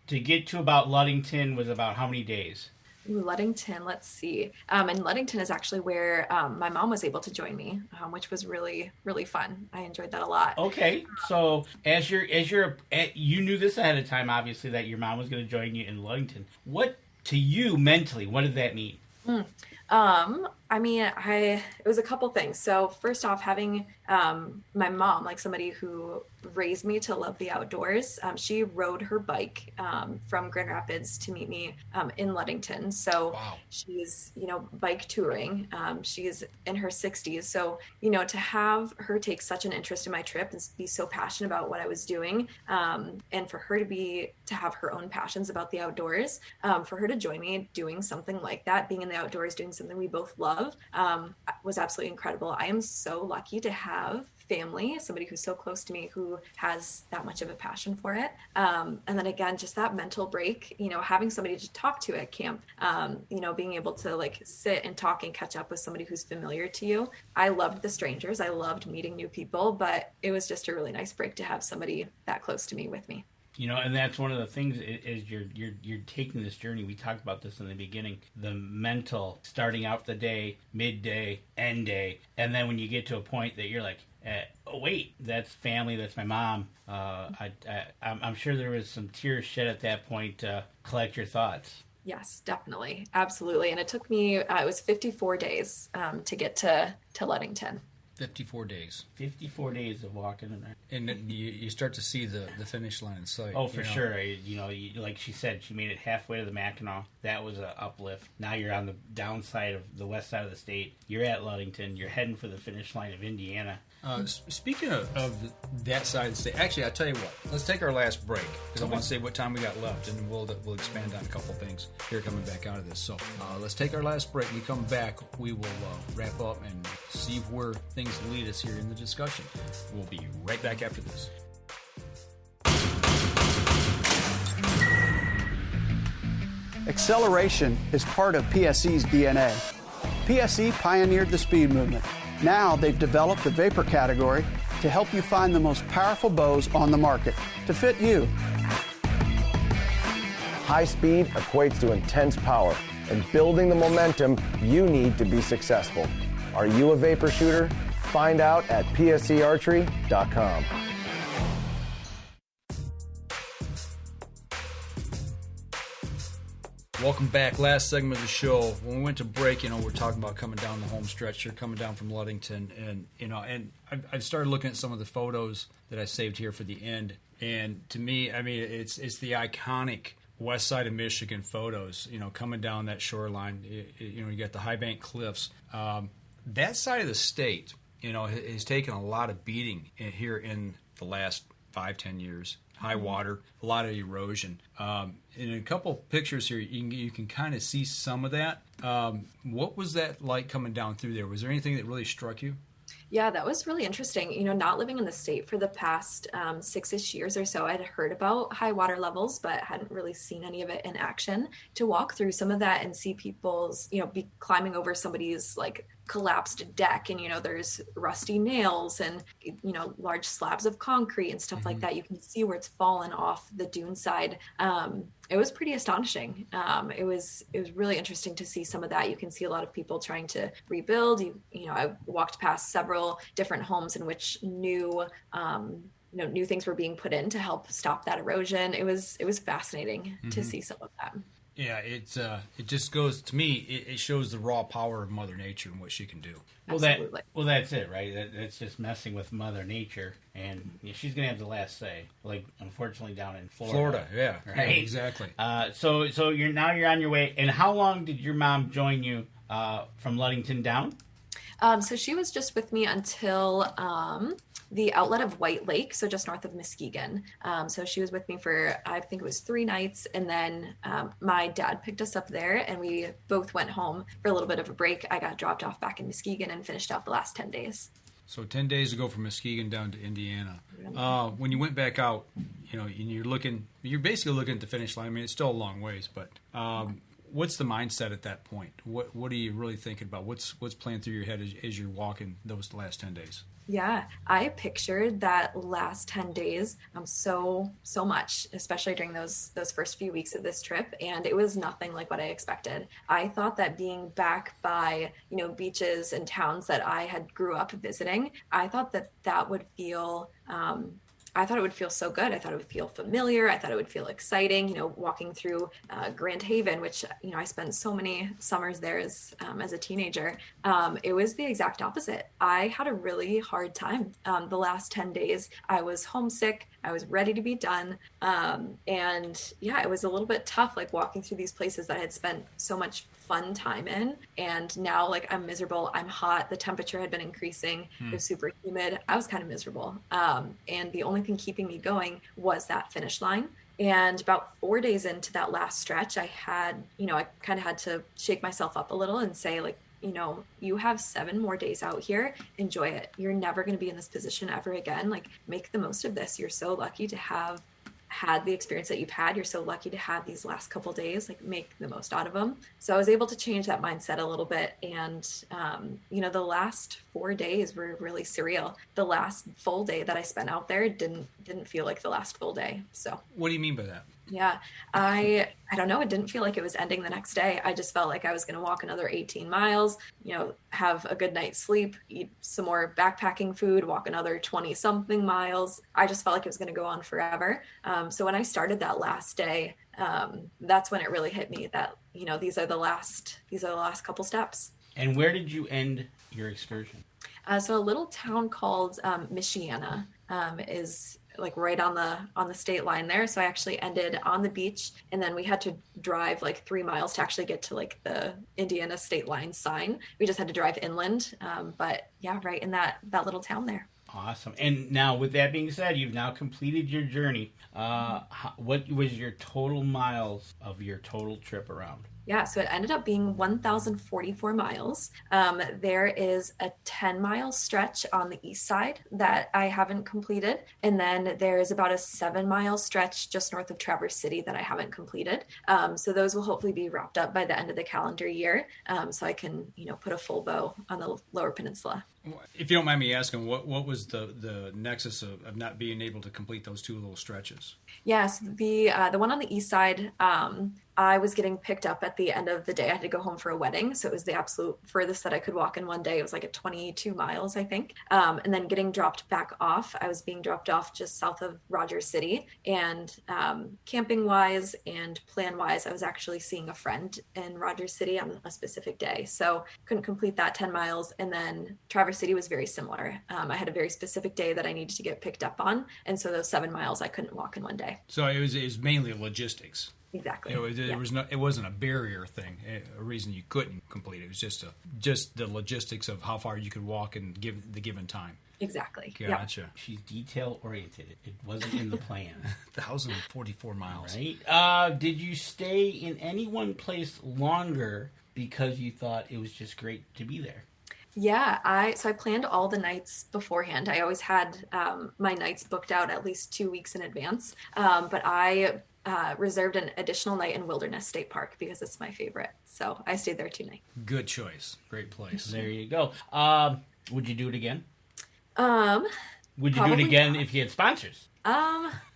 To get to about Ludington was about how many days? Ooh, Ludington, let's see. And Ludington is actually where my mom was able to join me, which was really, really fun. I enjoyed that a lot. Okay, so you knew this ahead of time, obviously, that your mom was going to join you in Ludington. What, to you, mentally, what did that mean? It was a couple things. So first off, having my mom, like somebody who raised me to love the outdoors, she rode her bike from Grand Rapids to meet me in Ludington. So wow. She's, bike touring. She's in her 60s. So, to have her take such an interest in my trip and be so passionate about what I was doing, and for her to have her own passions about the outdoors, for her to join me doing something like that, being in the outdoors, doing something we both love, was absolutely incredible. I am so lucky to have family, somebody who's so close to me who has that much of a passion for it. And then again, just that mental break, having somebody to talk to at camp, being able to sit and talk and catch up with somebody who's familiar to you. I loved the strangers. I loved meeting new people, but it was just a really nice break to have somebody that close to me with me. And that's one of the things is you're taking this journey. We talked about this in the beginning. The mental, starting out the day, midday, end day, and then when you get to a point that you're like, oh wait, that's family, that's my mom. I'm sure there was some tears shed at that point to collect your thoughts. Yes, definitely, absolutely. And it took me it was 54 days to get to Ludington. 54 days. 54 days of walking in there. And then you start to see the finish line in sight. Oh, for sure. Like she said, she made it halfway to the Mackinac. That was an uplift. Now you're on the downside of the west side of the state. You're at Ludington. You're heading for the finish line of Indiana. Speaking of that side of the state, actually, I'll tell you what. Let's take our last break, because I want to say what time we got left, and we'll expand on a couple things here coming back out of this. So let's take our last break. When we come back, we will wrap up and see where things lead us here in the discussion. We'll be right back after this. Acceleration is part of PSE's DNA. PSE pioneered the speed movement. Now they've developed the vapor category to help you find the most powerful bows on the market to fit you. High speed equates to intense power and building the momentum you need to be successful. Are you a vapor shooter? Find out at psearchery.com. Welcome back. Last segment of the show. When we went to break, we're talking about coming down the home stretch here, coming down from Ludington, and I started looking at some of the photos that I saved here for the end, and to me, it's the iconic west side of Michigan photos. Coming down that shoreline. You got the high bank cliffs. That side of the state, has taken a lot of beating here in the last 5-10 years. High water, a lot of erosion. In a couple pictures here, you can kind of see some of that. What was that like coming down through there? Was there anything that really struck you? Yeah, that was really interesting. Not living in the state for the past 6-ish years or so, I'd heard about high water levels, but hadn't really seen any of it in action. To walk through some of that and see people's, be climbing over somebody's collapsed deck, and there's rusty nails and large slabs of concrete and stuff like that. You can see where it's fallen off the dune side. It was pretty astonishing. It was really interesting to see some of that. You can see a lot of people trying to rebuild. I walked past several different homes in which new things were being put in to help stop that erosion. It was fascinating to see some of that. Yeah, it just goes to me. It shows the raw power of Mother Nature and what she can do. Absolutely. That's it, right? That's just messing with Mother Nature, and she's gonna have the last say. Unfortunately, down in Florida. Yeah, right. Yeah, exactly. So you're on your way. And how long did your mom join you from Ludington down? So she was just with me until the outlet of White Lake, so just north of Muskegon. So she was with me for, I think it was 3 nights, and then my dad picked us up there, and we both went home for a little bit of a break. I got dropped off back in Muskegon and finished out the last 10 days. So 10 days ago from Muskegon down to Indiana. When you went back out, you're basically looking at the finish line. I mean, it's still a long ways, but what's the mindset at that point? What are you really thinking about? What's playing through your head as you're walking those last 10 days? Yeah, I pictured that last 10 days so much, especially during those first few weeks of this trip, and it was nothing like what I expected. I thought that being back by, beaches and towns that I had grew up visiting, I thought that would feel I thought it would feel so good. I thought it would feel familiar. I thought it would feel exciting, walking through Grand Haven, which, I spent so many summers there as a teenager. It was the exact opposite. I had a really hard time. The last 10 days, I was homesick. I was ready to be done. And yeah, it was a little bit tough, like walking through these places that I had spent so much fun time in, and now like I'm miserable. I'm hot. The temperature had been increasing. It was super humid. I was kind of miserable. And the only thing keeping me going was that finish line. And about 4 days into that last stretch, I had, I kind of had to shake myself up a little and say, like, you have 7 more days out here. Enjoy it. You're never going to be in this position ever again. Like, make the most of this. You're so lucky to have had the experience that you've had. You're so lucky to have these last couple days, like make the most out of them. So I was able to change that mindset a little bit. And, the last 4 days were really surreal. The last full day that I spent out there didn't feel like the last full day. So what do you mean by that? Yeah, I don't know. It didn't feel like it was ending the next day. I just felt like I was going to walk another 18 miles, have a good night's sleep, eat some more backpacking food, walk another 20 something miles. I just felt like it was going to go on forever. So when I started that last day, that's when it really hit me that, these are the last couple steps. And where did you end your excursion? So a little town called Michiana is like right on the state line there. So I actually ended on the beach, and then we had to drive like 3 miles to actually get to like the Indiana state line sign. We just had to drive inland. But yeah, right in that little town there. Awesome. And now with that being said, you've now completed your journey. What was your total miles of your total trip around? Yeah, so it ended up being 1,044 miles. There is a 10-mile stretch on the east side that I haven't completed. And then there's about a 7-mile stretch just north of Traverse City that I haven't completed. So those will hopefully be wrapped up by the end of the calendar year. So I can, put a full bow on the Lower Peninsula. If you don't mind me asking, what was the nexus of not being able to complete those 2 little stretches? Yes, the one on the east side, I was getting picked up at the end of the day. I had to go home for a wedding, so it was the absolute furthest that I could walk in one day. It was like at 22 miles, I think. And then getting dropped back off, I was being dropped off just south of Rogers City. And camping-wise and plan-wise, I was actually seeing a friend in Rogers City on a specific day. So couldn't complete that 10 miles. And then Traverse City was very similar. I had a very specific day that I needed to get picked up on. And so those 7 miles I couldn't walk in one day. So it was mainly logistics. Exactly. It wasn't a barrier thing, a reason you couldn't complete it. It was just the logistics of how far you could walk and give the given time. Exactly. Gotcha. Yep. She's detail oriented. It wasn't in the plan. 1,044 miles. Right. Did you stay in any one place longer because you thought it was just great to be there? Yeah, I planned all the nights beforehand. I always had my nights booked out at least 2 weeks in advance. But I reserved an additional night in Wilderness State Park because it's my favorite. So I stayed there 2 nights. Good choice. Great place. There you go. Would you do it again? Would you do it again if you had sponsors?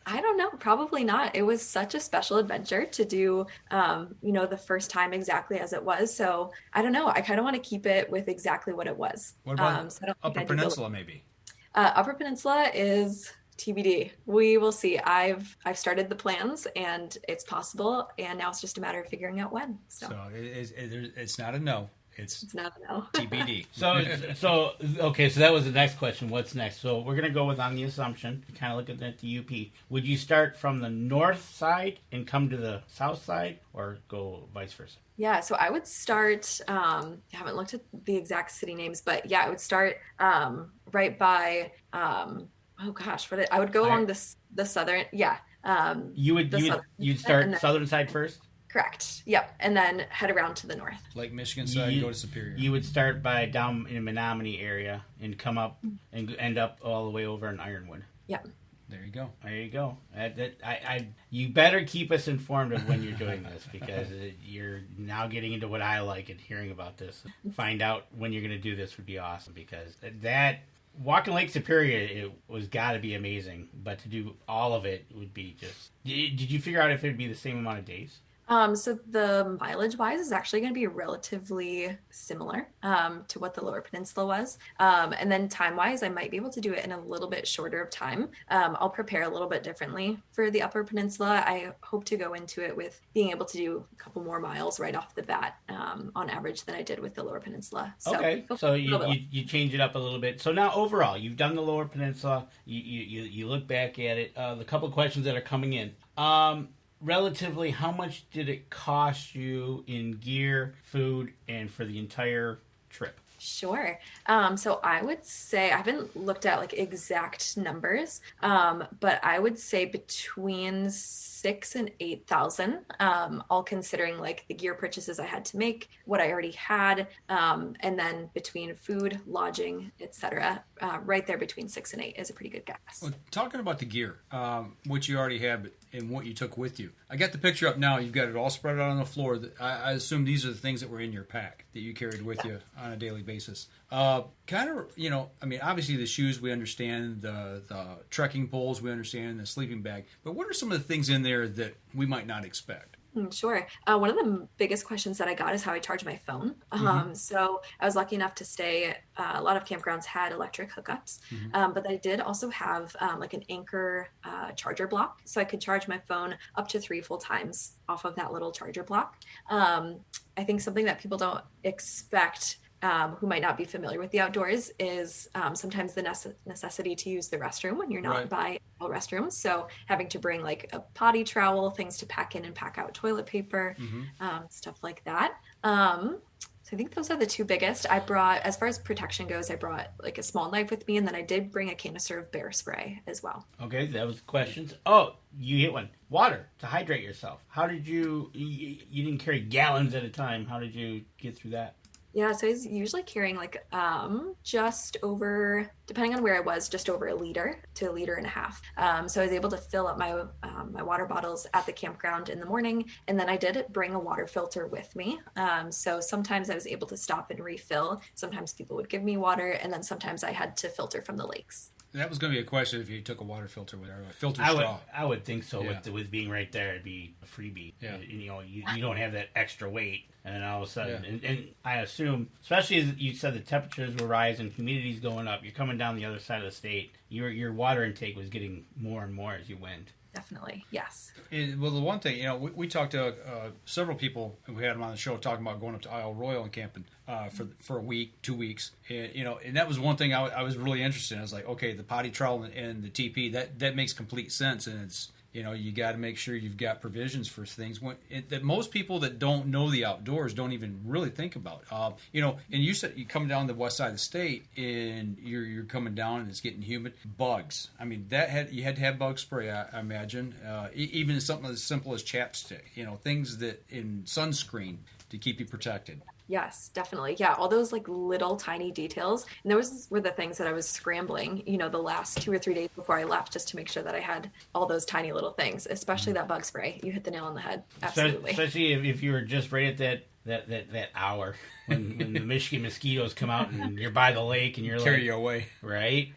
I don't know. Probably not. It was such a special adventure to do, the first time exactly as it was. So I don't know. I kind of want to keep it with exactly what it was. What about Upper Peninsula maybe? Upper Peninsula is TBD. We will see. I've started the plans and it's possible. And now it's just a matter of figuring out when. So it's not a no. It's not a no. TBD. So that was the next question. What's next? So we're going to go with on the assumption, kind of looking at the UP. Would you start from the north side and come to the south side or go vice versa? Yeah, so I would start, I haven't looked at the exact city names, but yeah, I would start right by, I would go along the southern, You'd start southern side first? Correct. Yep. And then head around to the north. Lake Michigan side, go to Superior. You would start by down in the Menominee area and come up and end up all the way over in Ironwood. Yep. There you go. There you go. You better keep us informed of when you're doing this, because you're now getting into what I like and hearing about this. Find out when you're going to do this would be awesome, because that walking Lake Superior, it was got to be amazing. But to do all of it would be just... Did you figure out if it would be the same amount of days? So the mileage-wise is actually going to be relatively similar to what the Lower Peninsula was. And then time-wise, I might be able to do it in a little bit shorter of time. I'll prepare a little bit differently for the Upper Peninsula. I hope to go into it with being able to do a couple more miles right off the bat on average than I did with the Lower Peninsula. So, okay, so you change it up a little bit. So now overall, you've done the Lower Peninsula. You look back at it. The couple of questions that are coming in. Relatively, how much did it cost you in gear, food, and for the entire trip? Sure. So I would say, I haven't looked at like exact numbers, but I would say between 6,000 and 8,000, all considering like the gear purchases I had to make, what I already had, and then between food, lodging, etc. Right there between 6 and 8 is a pretty good guess. Well, talking about the gear, what you already have and what you took with you. I got the picture up now. You've got it all spread out on the floor. I assume these are the things that were in your pack that you carried with you on a daily basis. Obviously the shoes we understand, the trekking poles we understand, the sleeping bag. But what are some of the things in there that we might not expect? Sure. One of the biggest questions that I got is how I charge my phone. So I was lucky enough to stay, a lot of campgrounds had electric hookups, but I did also have like an Anchor charger block. So I could charge my phone up to 3 full times off of that little charger block. I think something that people don't expect, who might not be familiar with the outdoors, is sometimes the necessity to use the restroom when you're not by restrooms. So having to bring like a potty trowel, things to pack in and pack out toilet paper, stuff like that. So I think those are the two biggest. I brought, as far as protection goes, I brought like a small knife with me, and then I did bring a canister of bear spray as well. Okay, that was questions. Oh, you hit one. Water to hydrate yourself. How did you didn't carry gallons at a time. How did you get through that? Yeah, so I was usually carrying like just over, depending on where I was, just over 1 liter to 1.5 liters. So I was able to fill up my my water bottles at the campground in the morning, and then I did bring a water filter with me. So sometimes I was able to stop and refill. Sometimes people would give me water, and then sometimes I had to filter from the lakes. That was going to be a question if you took a water filter with a filter straw. I would think so. Yeah. With being right there, it'd be a freebie. Yeah. You don't have that extra weight, and then all of a sudden, and I assume, especially as you said, the temperatures were rising, humidity's going up. You're coming down the other side of the state. Your water intake was getting more and more as you went. Definitely, yes. Well, the one thing, we talked to several people, and we had them on the show talking about going up to Isle Royale and camping for a week, 2 weeks. And that was one thing I was really interested in. I was like, okay, the potty trowel and the TP, that makes complete sense, and it's, you got to make sure you've got provisions for things that most people that don't know the outdoors don't even really think about. And you said you come down the west side of the state and you're coming down and it's getting humid. Bugs. I mean, you had to have bug spray, I imagine. Even something as simple as chapstick. Things that in sunscreen to keep you protected. Yes, definitely. Yeah, all those like little tiny details. And those were the things that I was scrambling, the last 2 or 3 days before I left, just to make sure that I had all those tiny little things, especially that bug spray. You hit the nail on the head. Absolutely. Especially if you were just right at that hour when the Michigan mosquitoes come out and you're by the lake and you're carry you away. Right.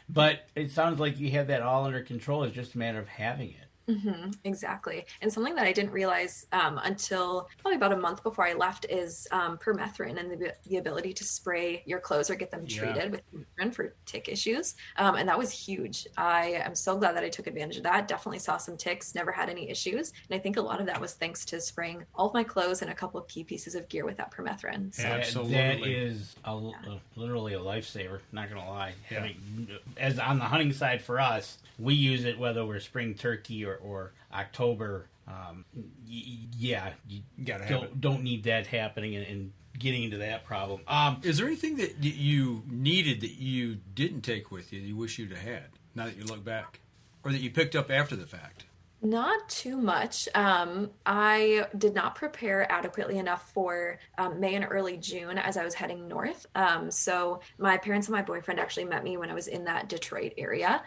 But it sounds like you have that all under control. It's just a matter of having it. Mm-hmm, exactly. And something that I didn't realize until probably about a month before I left is permethrin and the ability to spray your clothes or get them treated with permethrin for tick issues. And that was huge. I am so glad that I took advantage of that. Definitely saw some ticks, never had any issues. And I think a lot of that was thanks to spraying all of my clothes and a couple of key pieces of gear with that permethrin. So. Absolutely. That is literally a lifesaver, not going to lie. Yeah. I mean, as on the hunting side for us, we use it whether we're spring turkey or October. You gotta don't need that happening and getting into that problem. Is there anything that you needed that you didn't take with you that you wish you'd have had, now that you look back? Or that you picked up after the fact? Not too much. I did not prepare adequately enough for May and early June as I was heading north. So my parents and my boyfriend actually met me when I was in that Detroit area.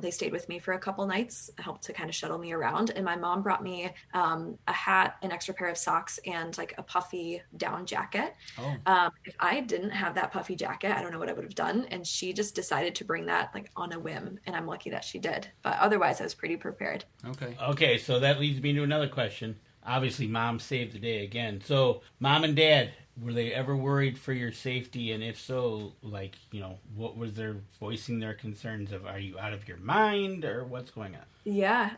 They stayed with me for a couple nights, helped to kind of shuttle me around. And my mom brought me a hat, an extra pair of socks, and like a puffy down jacket. If I didn't have that puffy jacket, I don't know what I would have done. And she just decided to bring that like on a whim. And I'm lucky that she did. But otherwise, I was pretty prepared. Okay, so that leads me to another question. Obviously, Mom saved the day again. So, Mom and Dad, were they ever worried for your safety? And if so, like, what was their voicing their concerns of, are you out of your mind or what's going on? Yeah,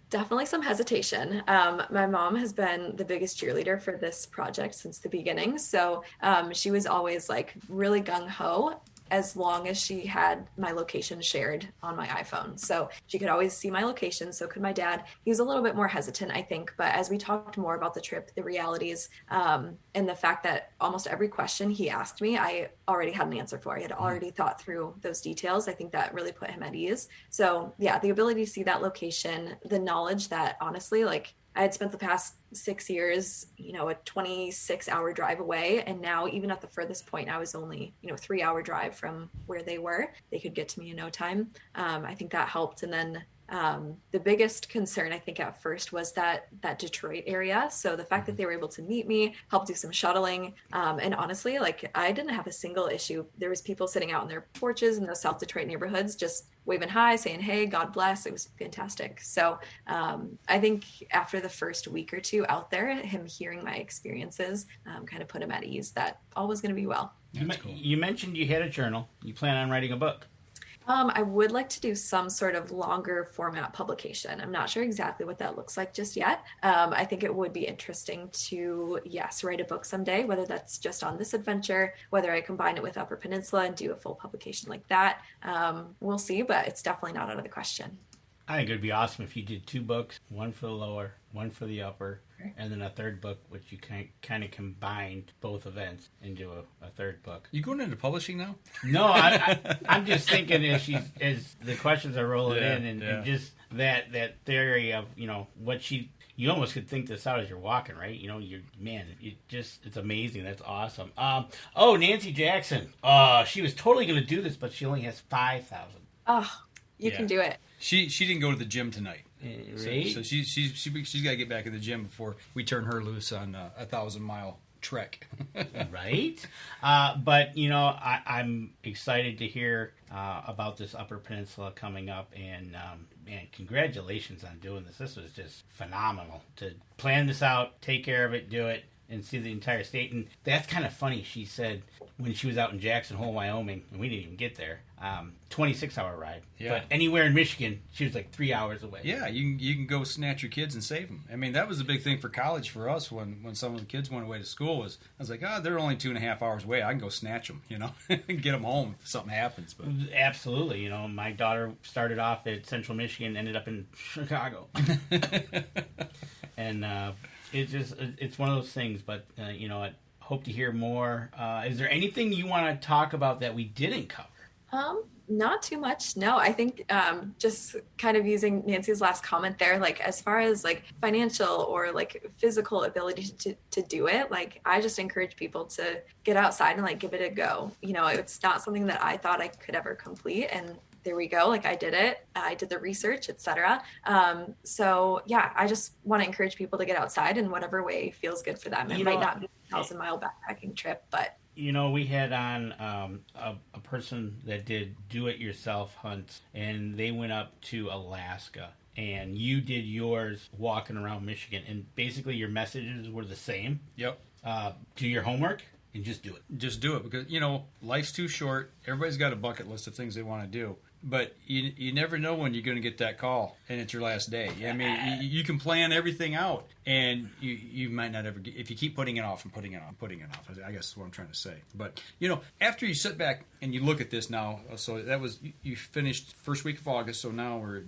definitely some hesitation. My mom has been the biggest cheerleader for this project since the beginning. So she was always like really gung-ho, as long as she had my location shared on my iPhone. So she could always see my location. So could my dad. He was a little bit more hesitant, I think. But as we talked more about the trip, the realities, and the fact that almost every question he asked me, I already had an answer for. I had already thought through those details. I think that really put him at ease. So yeah, the ability to see that location, the knowledge that honestly, like, I had spent the past 6 years, a 26-hour drive away. And now even at the furthest point, I was only, 3-hour drive from where they were. They could get to me in no time. I think that helped. And then the biggest concern, I think, at first was that Detroit area. So the fact that they were able to meet me, help do some shuttling. And honestly, like, I didn't have a single issue. There was people sitting out in their porches in those South Detroit neighborhoods, just waving hi, saying, hey, God bless. It was fantastic. So I think after the first week or two out there, him hearing my experiences kind of put him at ease that all was going to be well. You mentioned you had a journal. You plan on writing a book. I would like to do some sort of longer format publication. I'm not sure exactly what that looks like just yet. I think it would be interesting to, write a book someday, whether that's just on this adventure, whether I combine it with Upper Peninsula and do a full publication like that. We'll see, but it's definitely not out of the question. I think it would be awesome if you did 2 books, one for the lower, one for the upper, and then a third book, which you kind of combined both events into a third book. You going into publishing now? No, I'm just thinking as the questions are rolling in, and just that theory of what you almost could think this out as you're walking, right? It's amazing. That's awesome. Nancy Jackson. She was totally going to do this, but she only has 5,000. Oh, you can do it. She didn't go to the gym tonight. Right? So she's got to get back in the gym before we turn her loose on a 1,000-mile trek. Right? But I'm excited to hear about this Upper Peninsula coming up, and man, congratulations on doing this. This was just phenomenal to plan this out, take care of it, do it, and see the entire state. And that's kind of funny. She said when she was out in Jackson Hole, Wyoming, and we didn't even get there, 26-hour ride. Yeah. But anywhere in Michigan, she was like 3 hours away. Yeah, you can go snatch your kids and save them. I mean, that was the big thing for college for us when some of the kids went away to school. I was like, they're only 2.5 hours away. I can go snatch them, and get them home if something happens. But absolutely, my daughter started off at Central Michigan, ended up in Chicago, and it's one of those things. But I hope to hear more. Is there anything you want to talk about that we didn't cover? Not too much. No, I think just kind of using Nancy's last comment there, like as far as like financial or like physical ability to do it, like I just encourage people to get outside and like give it a go. It's not something that I thought I could ever complete, and there we go. Like I did it. I did the research, etc. So yeah, I just want to encourage people to get outside in whatever way feels good for them. It might not be a 1,000-mile backpacking trip, but we had on a person that did do-it-yourself hunts, and they went up to Alaska, and you did yours walking around Michigan, and basically your messages were the same. Yep. Do your homework and just do it. Just do it, because, life's too short. Everybody's got a bucket list of things they want to do. But you never know when you're going to get that call, and it's your last day. I mean, you can plan everything out, and you might not ever get, if you keep putting it off and putting it off, I guess is what I'm trying to say. But, after you sit back and you look at this now, so that was, you finished first week of August, so now we're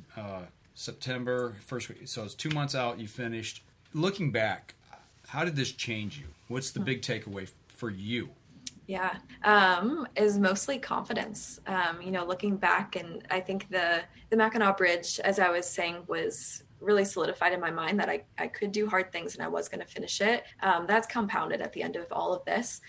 September, first week. So it's 2 months out, you finished. Looking back, how did this change you? What's the big takeaway for you? Yeah, is mostly confidence. Looking back, and I think the Mackinac Bridge, as I was saying, was really solidified in my mind that I could do hard things and I was going to finish it. That's compounded at the end of all of this.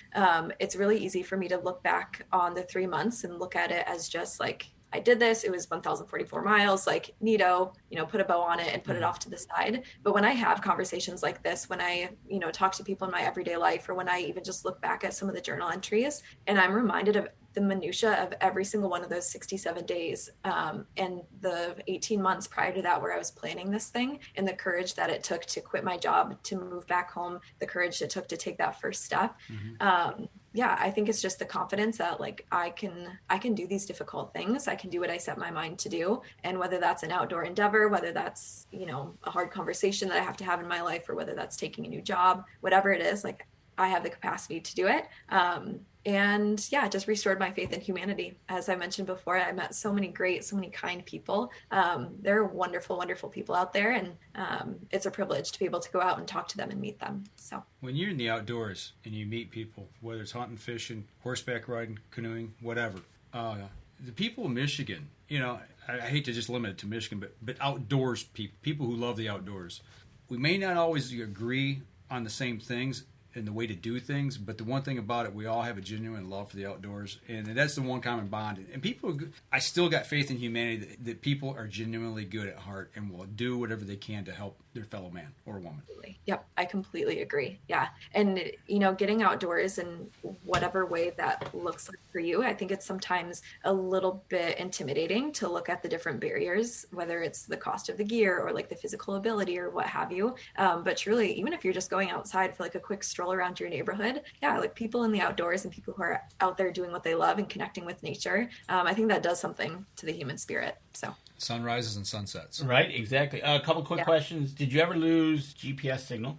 It's really easy for me to look back on the 3 months and look at it as just like, I did this, it was 1,044 miles, like neato, put a bow on it and put it off to the side. But when I have conversations like this, when I, talk to people in my everyday life, or when I even just look back at some of the journal entries and I'm reminded of the minutia of every single one of those 67 days and the 18 months prior to that where I was planning this thing, and the courage that it took to quit my job, to move back home, the courage it took to take that first step. I think it's just the confidence that like I can do these difficult things. I can do what I set my mind to do. And whether that's an outdoor endeavor, whether that's, a hard conversation that I have to have in my life, or whether that's taking a new job, whatever it is, like I have the capacity to do it. It just restored my faith in humanity. As I mentioned before, I met so many kind people. There are wonderful, wonderful people out there, and it's a privilege to be able to go out and talk to them and meet them. So when you're in the outdoors and you meet people, whether it's hunting, fishing, horseback riding, canoeing, whatever, the people in Michigan, I hate to just limit it to Michigan, but outdoors people who love the outdoors, we may not always agree on the same things and the way to do things, but the one thing about it, we all have a genuine love for the outdoors, and that's the one common bond. And people, I still got faith in humanity that people are genuinely good at heart and will do whatever they can to help their fellow man or woman. Yep, I completely agree. Yeah, and getting outdoors in whatever way that looks like for you, I think it's sometimes a little bit intimidating to look at the different barriers, whether it's the cost of the gear or like the physical ability or what have you. But truly, even if you're just going outside for like a quick stroll around your neighborhood, like people in the outdoors and people who are out there doing what they love and connecting with nature, I think that does something to the human spirit. So sunrises and sunsets. Right, exactly. A couple quick questions. Did you ever lose GPS signal?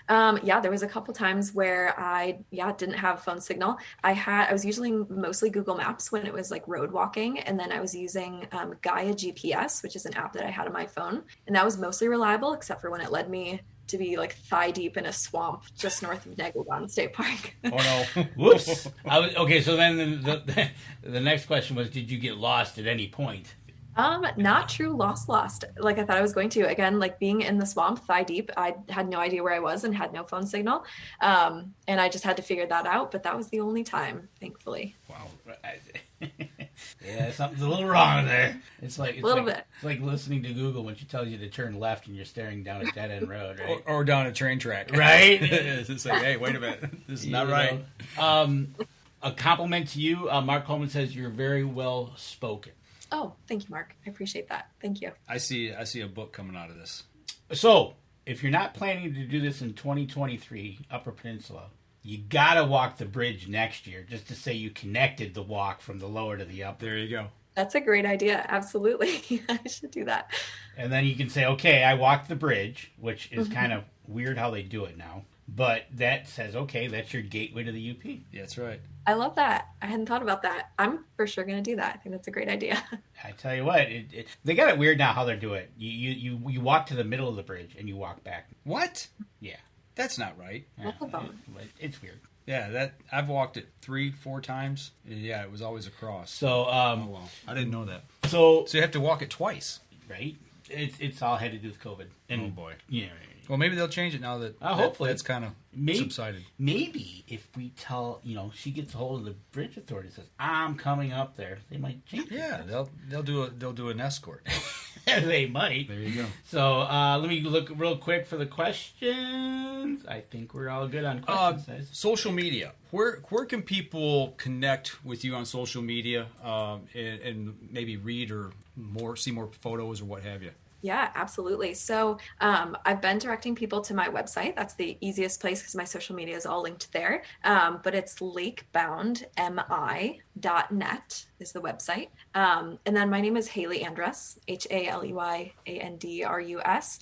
There was a couple times where I didn't have phone signal. I was using mostly Google Maps when it was like road walking, and then I was using Gaia GPS, which is an app that I had on my phone, and that was mostly reliable except for when it led me to be like thigh deep in a swamp just north of Megalodon State Park. Oh no! Whoops. Okay, so then the next question was, did you get lost at any point? Not true lost like I thought I was going to. Again, like being in the swamp thigh deep, I had no idea where I was and had no phone signal, and I just had to figure that out, but that was the only time, thankfully. Wow. Yeah, something's a little wrong there. It's like It's like listening to Google when she tells you to turn left and you're staring down a dead end road, right? or down a train track, right? It's like, hey, wait a minute, this is not right. A compliment to you. Mark Coleman says you're very well spoken. Oh, thank you, Mark. I appreciate that. Thank you. I see a book coming out of this. So, if you're not planning to do this in 2023, Upper Peninsula, you gotta walk the bridge next year just to say you connected the walk from the lower to the upper. There you go. That's a great idea. Absolutely. I should do that. And then you can say, okay, I walked the bridge, which is kind of weird how they do it now. But that says, okay, that's your gateway to the UP. Yeah, that's right. I love that. I hadn't thought about that. I'm for sure going to do that. I think that's a great idea. I tell you what, they got it weird now how they do it. You walk to the middle of the bridge and you walk back. What? Yeah. That's not right. It's weird. Yeah, that I've walked it 3-4 times. Yeah, it was always across. So, oh well, I didn't know that. So you have to walk it twice, right? It's all had to do with COVID. And, oh boy. Yeah. Well, maybe they'll change it now that hopefully that's kind of subsided. Maybe if we tell, she gets a hold of the bridge authority and says, "I'm coming up there," they might change it. Yeah, they'll do an escort. They might. There you go. So let me look real quick for the questions. I think we're all good on questions. Social media. Where can people connect with you on social media and maybe read or see more photos or what have you? Yeah, absolutely. So I've been directing people to my website. That's the easiest place because my social media is all linked there. But it's lakeboundmi.net is the website. And then my name is Haley Andrus, HALEYANDRUS.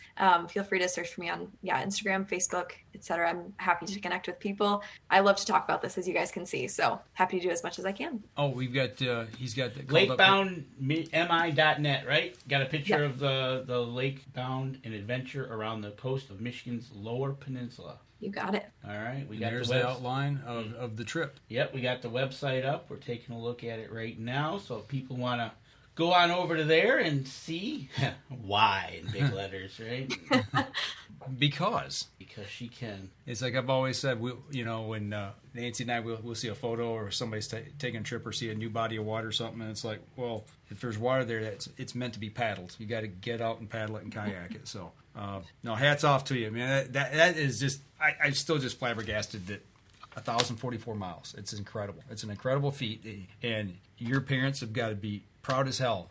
Feel free to search for me on Instagram, Facebook, etc. I'm happy to connect with people. I love to talk about this, as you guys can see. So happy to do as much as I can. Oh, we've got he's got the lakeboundmi.net, right? Got a picture of the lake bound and adventure around the coast of Michigan's Lower Peninsula. You got it. All right. There's the outline of the trip. Yep, we got the website up. We're taking a look at it right now. So if people want to go on over to there and see why in big letters, right? Because she can. It's like I've always said, when Nancy and I we'll see a photo or somebody's taking a trip or see a new body of water or something, and it's like, well, if there's water there, it's meant to be paddled. You got to get out and paddle it and kayak it. So, no, hats off to you, man. That is just, I'm still just flabbergasted that 1,044 miles. It's incredible. It's an incredible feat, and your parents have got to be proud as hell,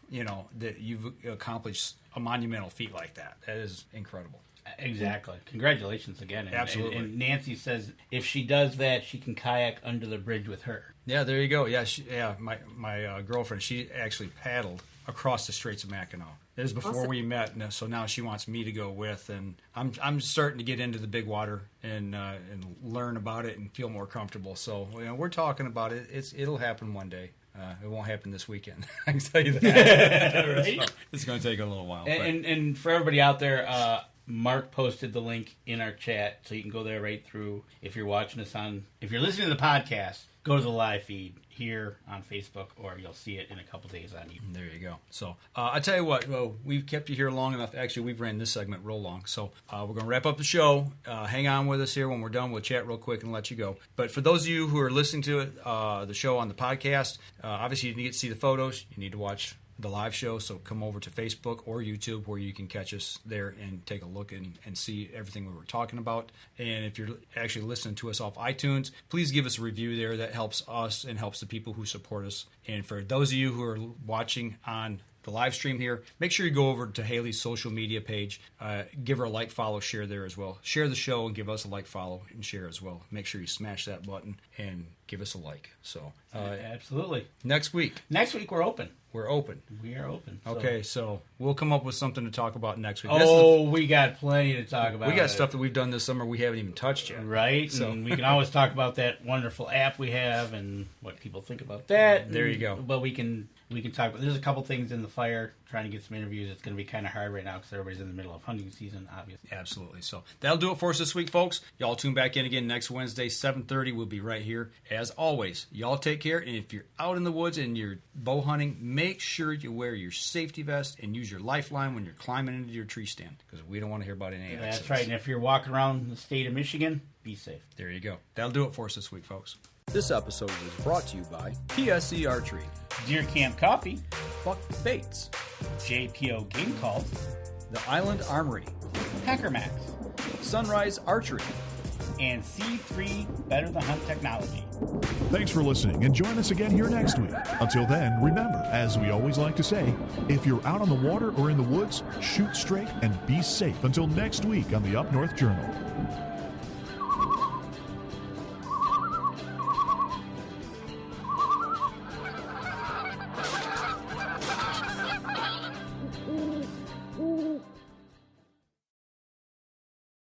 that you've accomplished a monumental feat like that. That is incredible. Exactly. Congratulations again. Absolutely. And Nancy says if she does that, she can kayak under the bridge with her. Yeah, there you go. Yeah, my girlfriend, she actually paddled across the Straits of Mackinac. It was before we met, and so now she wants me to go with, and I'm starting to get into the big water and learn about it and feel more comfortable. So we're talking about it. It'll happen one day. It won't happen this weekend. I can tell you that. Right? So it's going to take a little while. And for everybody out there, Mark posted the link in our chat, so you can go there right through. If you're watching us if you're listening to the podcast, go to the live feed here on Facebook, or you'll see it in a couple days on YouTube. There you go. So I tell you what, we've kept you here long enough. Actually, we've ran this segment real long. So we're going to wrap up the show. Hang on with us here. When we're done, we'll chat real quick and let you go. But for those of you who are listening to it, the show on the podcast, obviously you need to see the photos. You need to watch the live show, so come over to Facebook or YouTube where you can catch us there and take a look and see everything we were talking about. And if you're actually listening to us off iTunes, please give us a review there. That helps us and helps the people who support us. And for those of you who are watching on the live stream here, make sure you go over to Haley's social media page. Give her a like, follow, share there as well. Share the show and give us a like, follow, and share as well. Make sure you smash that button and give us a like. So absolutely. Next week we're open. We're open. We are open. Okay, so we'll come up with something to talk about next week. We got plenty to talk about. We got stuff that we've done this summer we haven't even touched yet. Right, so. And we can always talk about that wonderful app we have and what people think about that. There you go. But we can talk about, there's a couple things in the fire, trying to get some interviews. It's going to be kind of hard right now because everybody's in the middle of hunting season, obviously. Absolutely. So that'll do it for us this week, folks. Y'all tune back in again next Wednesday, 7:30. We'll be right here. As always, y'all take care. And if you're out in the woods and you're bow hunting, make sure you wear your safety vest and use your lifeline when you're climbing into your tree stand, because we don't want to hear about any accidents. That's right. And if you're walking around the state of Michigan, be safe. There you go. That'll do it for us this week, folks. This episode was brought to you by PSC Archery, Deer Camp Coffee, Buck Baits, JPO Game Calls, The Island Armory, Packer Max, Sunrise Archery, and C3 Better the Hunt Technology. Thanks for listening, and join us again here next week. Until then, remember, as we always like to say, if you're out on the water or in the woods, shoot straight and be safe. Until next week on the Up North Journal.